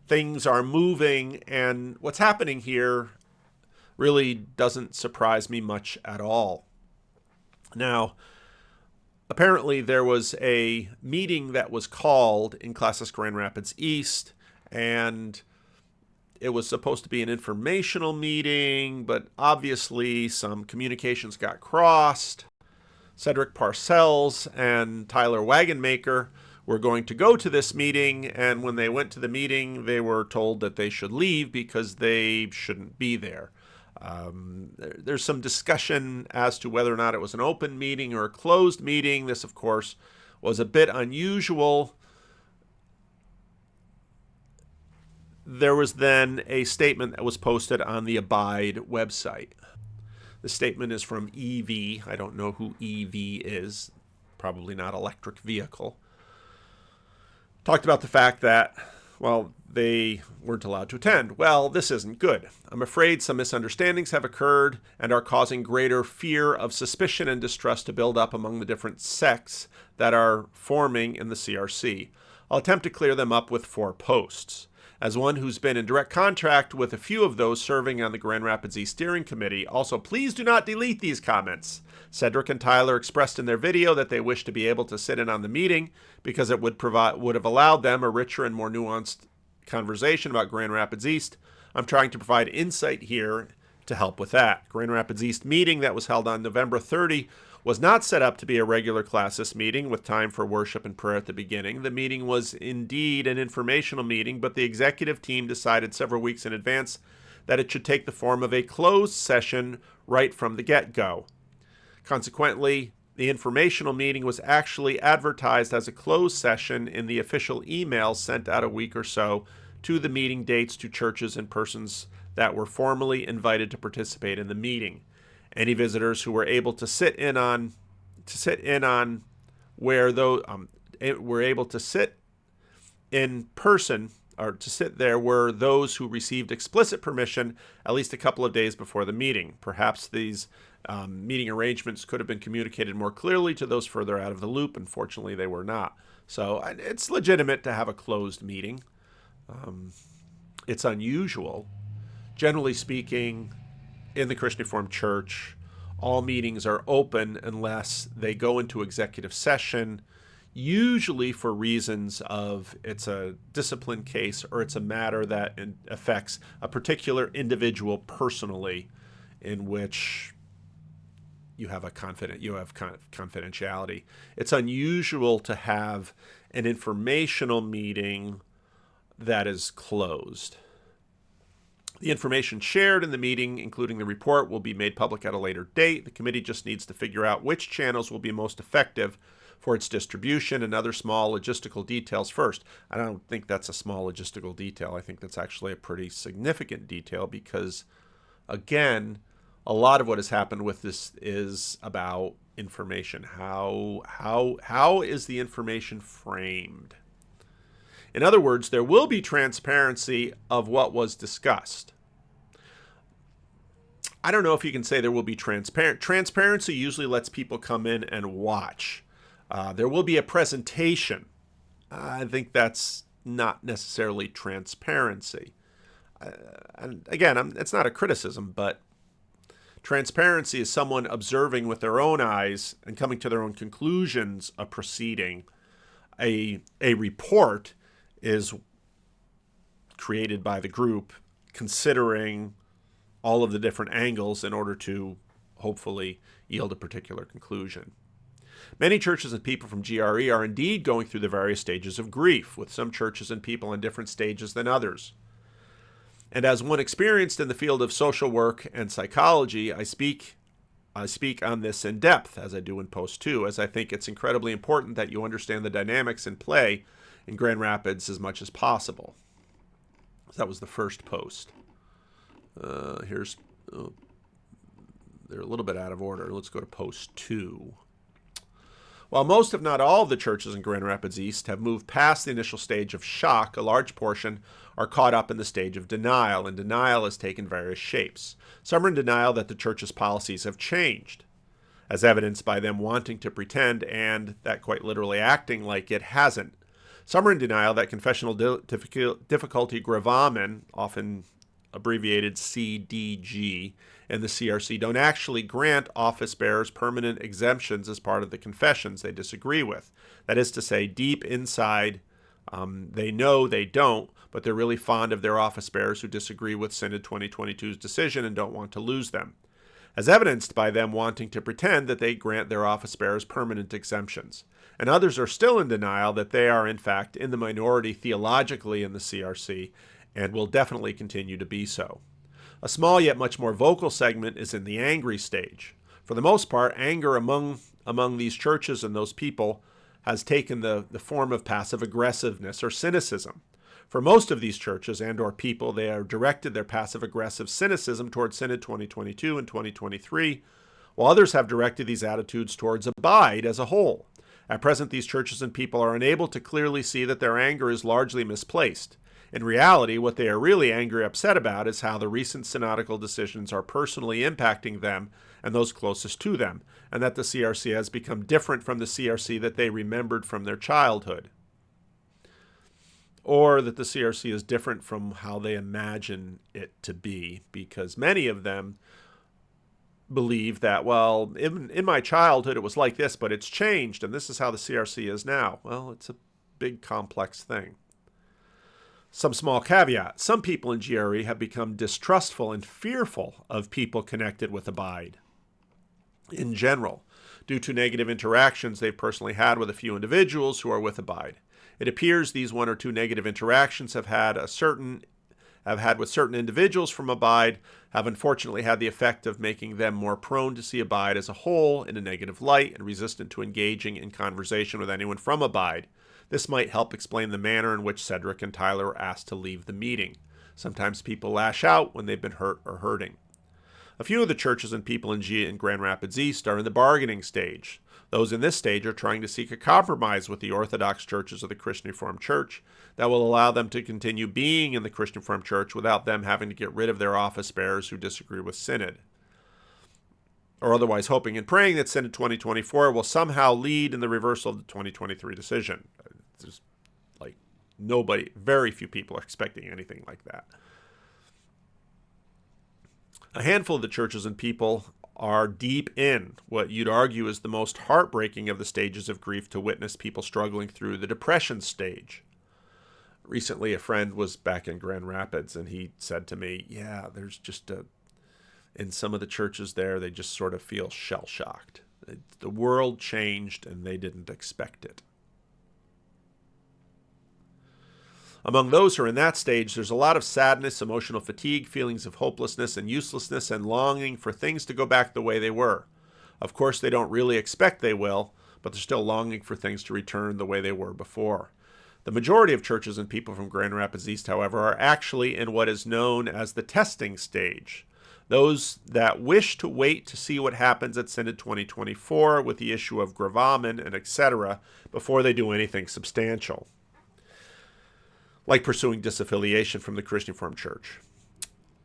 things are moving, and what's happening here really doesn't surprise me much at all. Now, apparently there was a meeting that was called in Classis Grand Rapids East, and it was supposed to be an informational meeting, but obviously some communications got crossed. Cedric Parcells and Tyler Wagonmaker were going to go to this meeting, and when they went to the meeting, they were told that they should leave because they shouldn't be there. There's some discussion as to whether or not it was an open meeting or a closed meeting. This, of course, was a bit unusual. There was then a statement that was posted on the Abide website. The statement is from EV. I don't know who EV is. Probably not electric vehicle. Talked about the fact that, well, they weren't allowed to attend. Well, this isn't good. I'm afraid some misunderstandings have occurred and are causing greater fear of suspicion and distrust to build up among the different sects that are forming in the CRC. I'll attempt to clear them up with 4 posts. As one who's been in direct contact with a few of those serving on the Grand Rapids East Steering Committee, also please do not delete these comments. Cedric and Tyler expressed in their video that they wish to be able to sit in on the meeting because it would have allowed them a richer and more nuanced conversation about Grand Rapids East. I'm trying to provide insight here to help with that. Grand Rapids East meeting that was held on November 30 was not set up to be a regular Classis meeting with time for worship and prayer at the beginning. The meeting was indeed an informational meeting, but the executive team decided several weeks in advance that it should take the form of a closed session right from the get-go. Consequently, the informational meeting was actually advertised as a closed session in the official email sent out a week or so to the meeting dates to churches and persons that were formally invited to participate in the meeting. Any visitors who were able to sit in on where were able to sit in person, or to sit there, were those who received explicit permission at least a couple of days before the meeting. Perhaps these meeting arrangements could have been communicated more clearly to those further out of the loop. Unfortunately, they were not. So it's legitimate to have a closed meeting. It's unusual. Generally speaking, in the Christian Reformed Church, all meetings are open unless they go into executive session, usually for reasons of it's a discipline case or it's a matter that affects a particular individual personally, in which you have confidentiality. It's unusual to have an informational meeting that is closed. The information shared in the meeting, including the report, will be made public at a later date. The committee just needs to figure out which channels will be most effective for its distribution and other small logistical details first. I don't think that's a small logistical detail. I think that's actually a pretty significant detail because, again, a lot of what has happened with this is about information. How is the information framed? In other words, there will be transparency of what was discussed. I don't know if you can say there will be transparency usually lets people come in and watch. There will be a presentation. I think that's not necessarily transparency. And again, it's not a criticism, but transparency is someone observing with their own eyes and coming to their own conclusions of proceeding. A report is created by the group considering all of the different angles in order to hopefully yield a particular conclusion. Many churches and people from GRE are indeed going through the various stages of grief, with some churches and people in different stages than others. And as one experienced in the field of social work and psychology, I speak on this in depth, as I do in Post 2, as I think it's incredibly important that you understand the dynamics in play in Grand Rapids as much as possible. So that was the first post. They're a little bit out of order. Let's go to Post 2. While most, if not all, of the churches in Grand Rapids East have moved past the initial stage of shock, a large portion are caught up in the stage of denial, and denial has taken various shapes. Some are in denial that the church's policies have changed, as evidenced by them wanting to pretend and that quite literally acting like it hasn't. Some are in denial that confessional difficulty gravamen, often abbreviated CDG, and the CRC don't actually grant office bearers permanent exemptions as part of the confessions they disagree with. That is to say, deep inside, they know they don't, but they're really fond of their office bearers who disagree with Synod 2022's decision and don't want to lose them, as evidenced by them wanting to pretend that they grant their office bearers permanent exemptions. And others are still in denial that they are, in fact, in the minority theologically in the CRC and will definitely continue to be so. A small yet much more vocal segment is in the angry stage. For the most part, anger among these churches and those people has taken the form of passive aggressiveness or cynicism. For most of these churches and or people, they are directed their passive aggressive cynicism towards Synod 2022 and 2023, while others have directed these attitudes towards Abide as a whole. At present, these churches and people are unable to clearly see that their anger is largely misplaced. In reality, what they are really angry upset about is how the recent synodical decisions are personally impacting them and those closest to them, and that the CRC has become different from the CRC that they remembered from their childhood. Or that the CRC is different from how they imagine it to be, because many of them believe that, well, in my childhood it was like this, but it's changed, and this is how the CRC is now. Well, it's a big, complex thing. Some small caveat. Some people in GRE have become distrustful and fearful of people connected with Abide in general, due to negative interactions they've personally had with a few individuals who are with Abide. It appears these one or two negative interactions have had with certain individuals from Abide have unfortunately had the effect of making them more prone to see Abide as a whole in a negative light and resistant to engaging in conversation with anyone from Abide. This might help explain the manner in which Cedric and Tyler were asked to leave the meeting. Sometimes people lash out when they've been hurt or hurting. A few of the churches and people in Grand Rapids East are in the bargaining stage. Those in this stage are trying to seek a compromise with the Orthodox churches of the Christian Reformed Church that will allow them to continue being in the Christian Reformed Church without them having to get rid of their office bearers who disagree with Synod, or otherwise hoping and praying that Synod 2024 will somehow lead in the reversal of the 2023 decision. There's very few people are expecting anything like that. A handful of the churches and people are deep in what you'd argue is the most heartbreaking of the stages of grief to witness people struggling through the depression stage. Recently, a friend was back in Grand Rapids, and he said to me, yeah, there's just in some of the churches there, they just sort of feel shell-shocked. The world changed, and they didn't expect it. Among those who are in that stage, there's a lot of sadness, emotional fatigue, feelings of hopelessness and uselessness, and longing for things to go back the way they were. Of course, they don't really expect they will, but they're still longing for things to return the way they were before. The majority of churches and people from Grand Rapids East, however, are actually in what is known as the testing stage. Those that wish to wait to see what happens at Synod 2024 with the issue of gravamen and etc. before they do anything substantial, like pursuing disaffiliation from the Christian Reformed Church.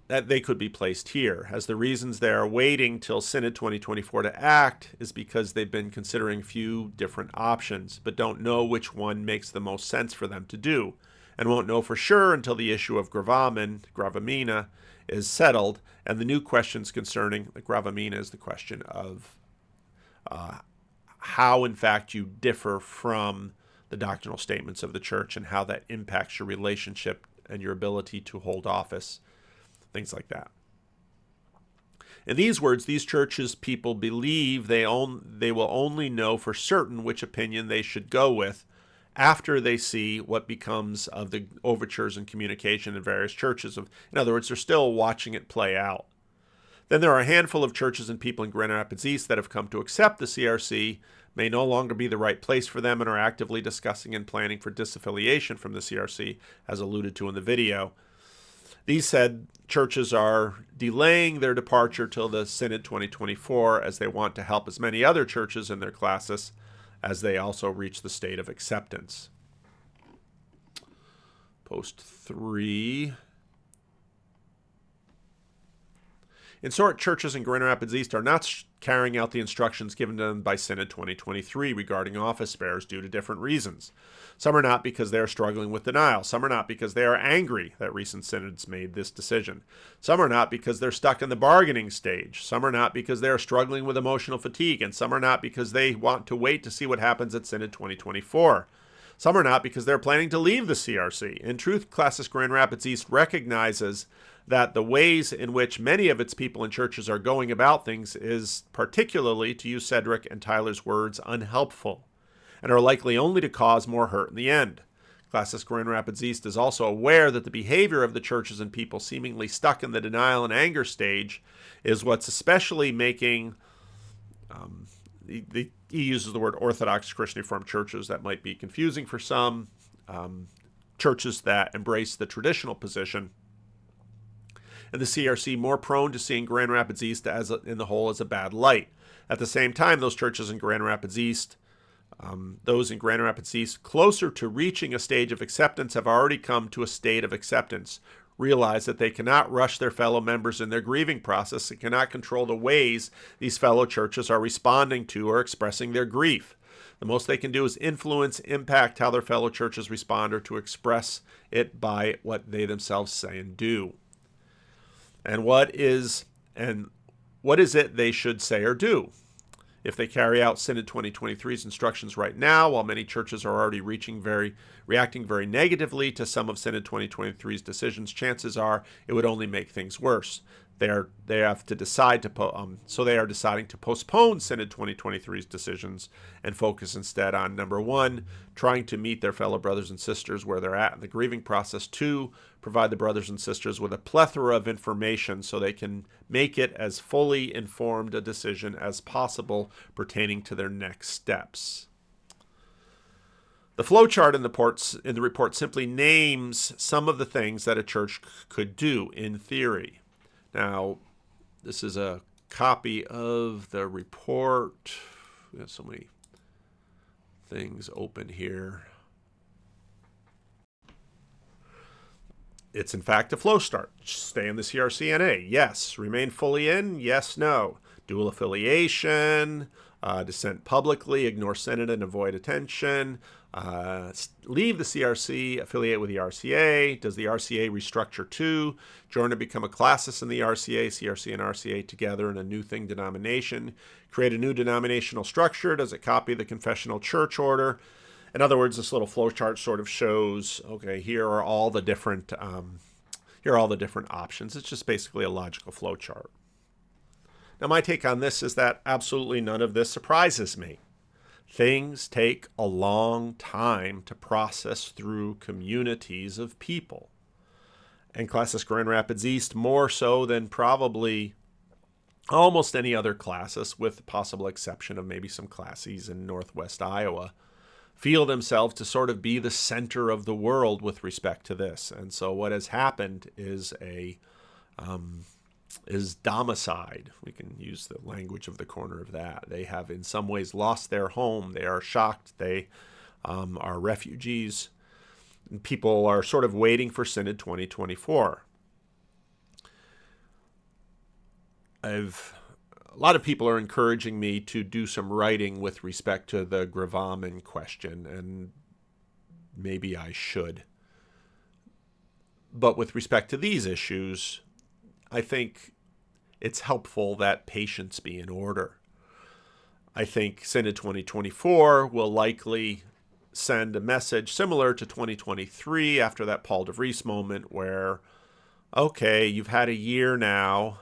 That they could be placed here, as the reasons they are waiting till Synod 2024 to act is because they've been considering a few different options, but don't know which one makes the most sense for them to do, and won't know for sure until the issue of gravamina, is settled, and the new questions concerning the gravamina is the question of how, in fact, you differ from the doctrinal statements of the church and how that impacts your relationship and your ability to hold office, things like that. In these words, these churches people believe they will only know for certain which opinion they should go with after they see what becomes of the overtures and communication in various churches. In other words, they're still watching it play out. Then there are a handful of churches and people in Grand Rapids East that have come to accept the CRC may no longer be the right place for them and are actively discussing and planning for disaffiliation from the CRC, as alluded to in the video. These said churches are delaying their departure till the Synod 2024 as they want to help as many other churches in their classis as they also reach the state of acceptance. Post 3. In short, churches in Grand Rapids East are not carrying out the instructions given to them by Synod 2023 regarding office bearers due to different reasons. Some are not because they are struggling with denial. Some are not because they are angry that recent synods made this decision. Some are not because they're stuck in the bargaining stage. Some are not because they are struggling with emotional fatigue. And some are not because they want to wait to see what happens at Synod 2024. Some are not because they're planning to leave the CRC. In truth, Classis Grand Rapids East recognizes that the ways in which many of its people and churches are going about things is particularly, to use Cedric and Tyler's words, unhelpful, and are likely only to cause more hurt in the end. Classis Grand Rapids East is also aware that the behavior of the churches and people seemingly stuck in the denial and anger stage is what's especially making, he uses the word Orthodox Christian Reformed churches, that might be confusing for some, churches that embrace the traditional position, and the CRC more prone to seeing Grand Rapids East in the whole as a bad light. At the same time, those churches in Grand Rapids East, those in Grand Rapids East closer to reaching a stage of acceptance have already come to a state of acceptance, realize that they cannot rush their fellow members in their grieving process and cannot control the ways these fellow churches are responding to or expressing their grief. The most they can do is influence, impact how their fellow churches respond or to express it by what they themselves say and do. And what is it they should say or do? If they carry out Synod 2023's instructions right now, while many churches are already reacting very negatively to some of Synod 2023's decisions, chances are it would only make things worse. They are deciding to postpone Synod 2023's decisions and focus instead on, number one, trying to meet their fellow brothers and sisters where they're at in the grieving process. Two, provide the brothers and sisters with a plethora of information so they can make it as fully informed a decision as possible pertaining to their next steps. The flowchart in the report simply names some of the things that a church could do in theory. Now, this is a copy of the report. We have so many things open here. It's in fact a flow start. Stay in the CRCNA. Yes. Remain fully in. Yes, no. Dual affiliation. Dissent publicly. Ignore Synod and avoid attention. Leave the CRC. Affiliate with the RCA. Does the RCA restructure too? Join or become a classist in the RCA. CRC and RCA together in a new thing denomination. Create a new denominational structure. Does it copy the confessional church order? In other words, this little flowchart sort of shows, okay, here are all the different options. It's just basically a logical flowchart. Now, my take on this is that absolutely none of this surprises me. Things take a long time to process through communities of people. And Classist Grand Rapids East more so than probably almost any other classis, with the possible exception of maybe some classes in Northwest Iowa, feel themselves to sort of be the center of the world with respect to this. And so what has happened is domicide. We can use the language of the corner of that. They have in some ways lost their home. They are shocked. They are refugees. And people are sort of waiting for Synod 2024. A lot of people are encouraging me to do some writing with respect to the gravamen question, and maybe I should. But with respect to these issues, I think it's helpful that patience be in order. I think Synod 2024 will likely send a message similar to 2023 after that Paul DeVries moment where, okay, you've had a year now.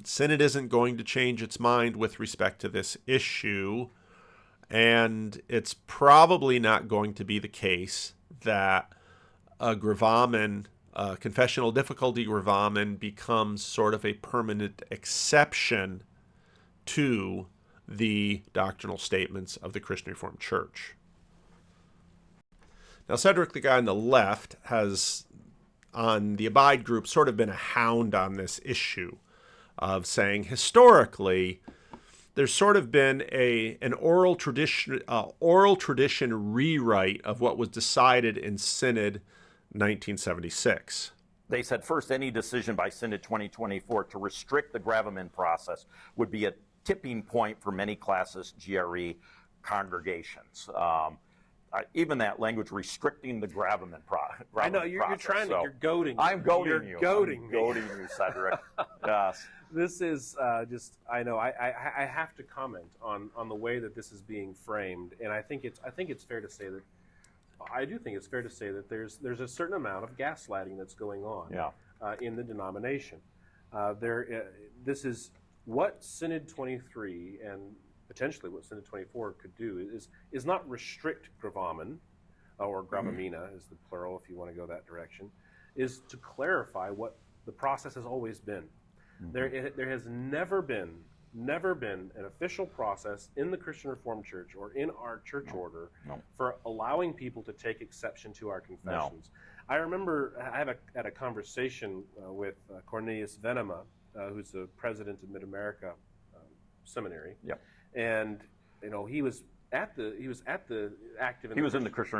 Synod isn't going to change its mind with respect to this issue, and it's probably not going to be the case that a gravamen, confessional difficulty gravamen, becomes sort of a permanent exception to the doctrinal statements of the Christian Reformed Church. Now, Cedric, the guy on the left, has, on the Abide group, sort of been a hound on this issue of saying historically there's sort of been an oral tradition rewrite of what was decided in Synod 1976. They said first, any decision by Synod 2024 to restrict the gravamen process would be a tipping point for many classes GRE congregations. Even that language, restricting the gravamen process. I know, you're trying to, you're goading. I'm goading you. You're goading I'm me. goading you, Cedric. Yes. This is just, I know, I have to comment on the way that this is being framed, and I think it's fair to say that, I do think it's fair to say that there's a certain amount of gaslighting that's going on in the denomination. This is what Synod 23 and potentially what Synod 24 could do is not restrict gravamen, or gravamina is the plural if you want to go that direction, is to clarify what the process has always been. Mm-hmm. There has never been an official process in the Christian Reformed Church or in our church order for allowing people to take exception to our confessions. I remember I had a conversation with Cornelius Venema, who's the president of Mid-America Seminary. Yep. And he was in the Christian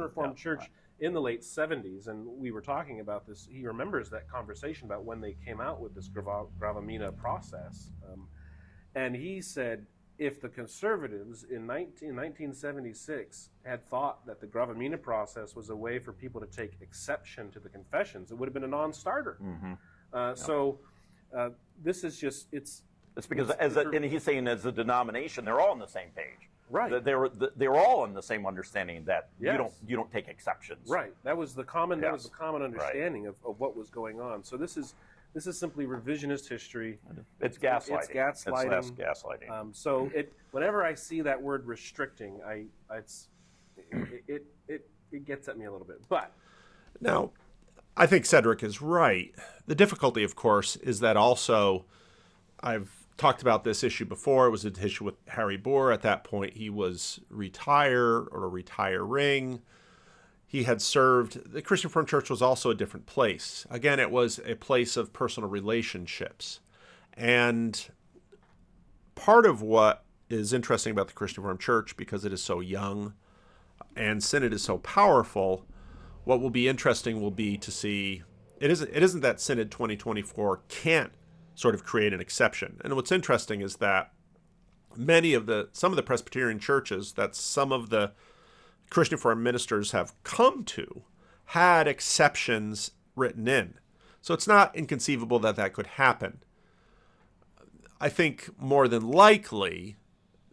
Reformed Church in the late 70s, and we were talking about this. He remembers that conversation about when they came out with this gravamina process, and he said if the conservatives in 1976 had thought that the gravamina process was a way for people to take exception to the confessions, it would have been a non-starter. Mm-hmm. So this is just It's because, and he's saying as a denomination, they're all on the same page. Right. They're all on the same understanding that you don't take exceptions. Right. That was the common understanding of what was going on. So this is simply revisionist history. It's gaslighting. It's gaslighting. It's gaslighting. So whenever I see that word restricting, it gets at me a little bit. But now, I think Cedric is right. The difficulty, of course, is that also I've talked about this issue before. It was an issue with Harry Bohr. At that point, he was retiring. He had served. The Christian Reformed Church was also a different place. Again, it was a place of personal relationships. And part of what is interesting about the Christian Reformed Church because it is so young and Synod is so powerful. What will be interesting will be to see, it isn't that Synod 2024 can't sort of create an exception. And what's interesting is that some of the Presbyterian churches that some of the Christian Reformed ministers have come to had exceptions written in. So it's not inconceivable that that could happen. I think more than likely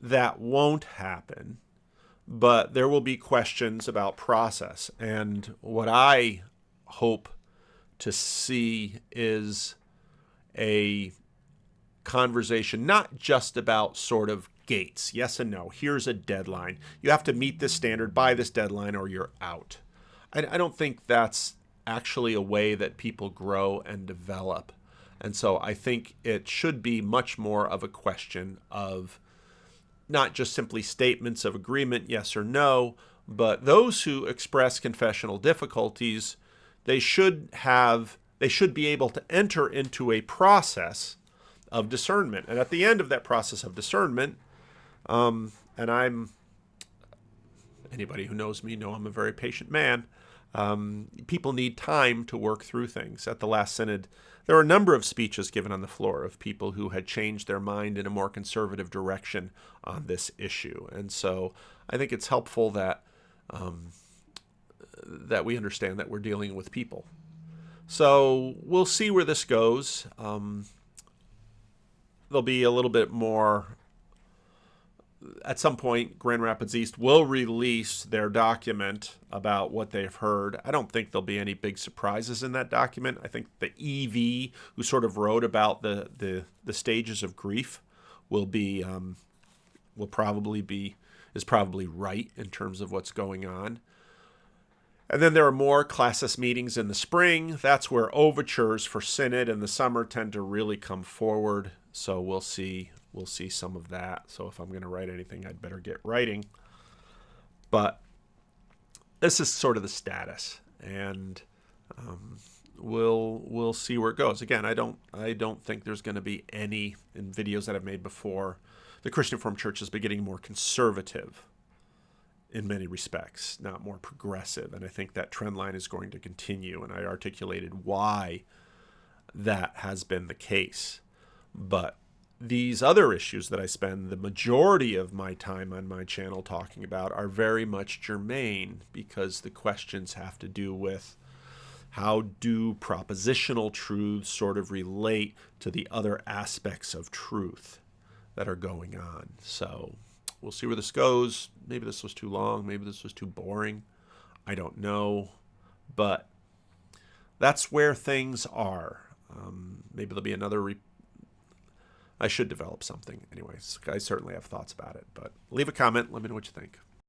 that won't happen, but there will be questions about process. And what I hope to see is a conversation not just about sort of gates, yes and no, here's a deadline. You have to meet this standard by this deadline or you're out. I don't think that's actually a way that people grow and develop. And so I think it should be much more of a question of not just simply statements of agreement, yes or no, but those who express confessional difficulties, they should be able to enter into a process of discernment. And at the end of that process of discernment, anybody who knows me know I'm a very patient man. People need time to work through things. At the last synod, there were a number of speeches given on the floor of people who had changed their mind in a more conservative direction on this issue. And so I think it's helpful that that we understand that we're dealing with people. So we'll see where this goes. There'll be a little bit more. At some point, Grand Rapids East will release their document about what they've heard. I don't think there'll be any big surprises in that document. I think the EV, who sort of wrote about the stages of grief, is probably right in terms of what's going on. And then there are more classis meetings in the spring. That's where overtures for Synod in the summer tend to really come forward. So we'll see some of that. So if I'm going to write anything, I'd better get writing. But this is sort of the status, and we'll see where it goes. Again, I don't think there's going to be any, in videos that I've made before, the Christian Reformed Church has been getting more conservative in many respects, not more progressive. And I think that trend line is going to continue. And I articulated why that has been the case. But these other issues that I spend the majority of my time on my channel talking about are very much germane, because the questions have to do with how do propositional truths sort of relate to the other aspects of truth that are going on. So we'll see where this goes. Maybe this was too long. Maybe this was too boring. I don't know. But that's where things are. Maybe there'll be another I should develop something. Anyways, I certainly have thoughts about it. But leave a comment. Let me know what you think.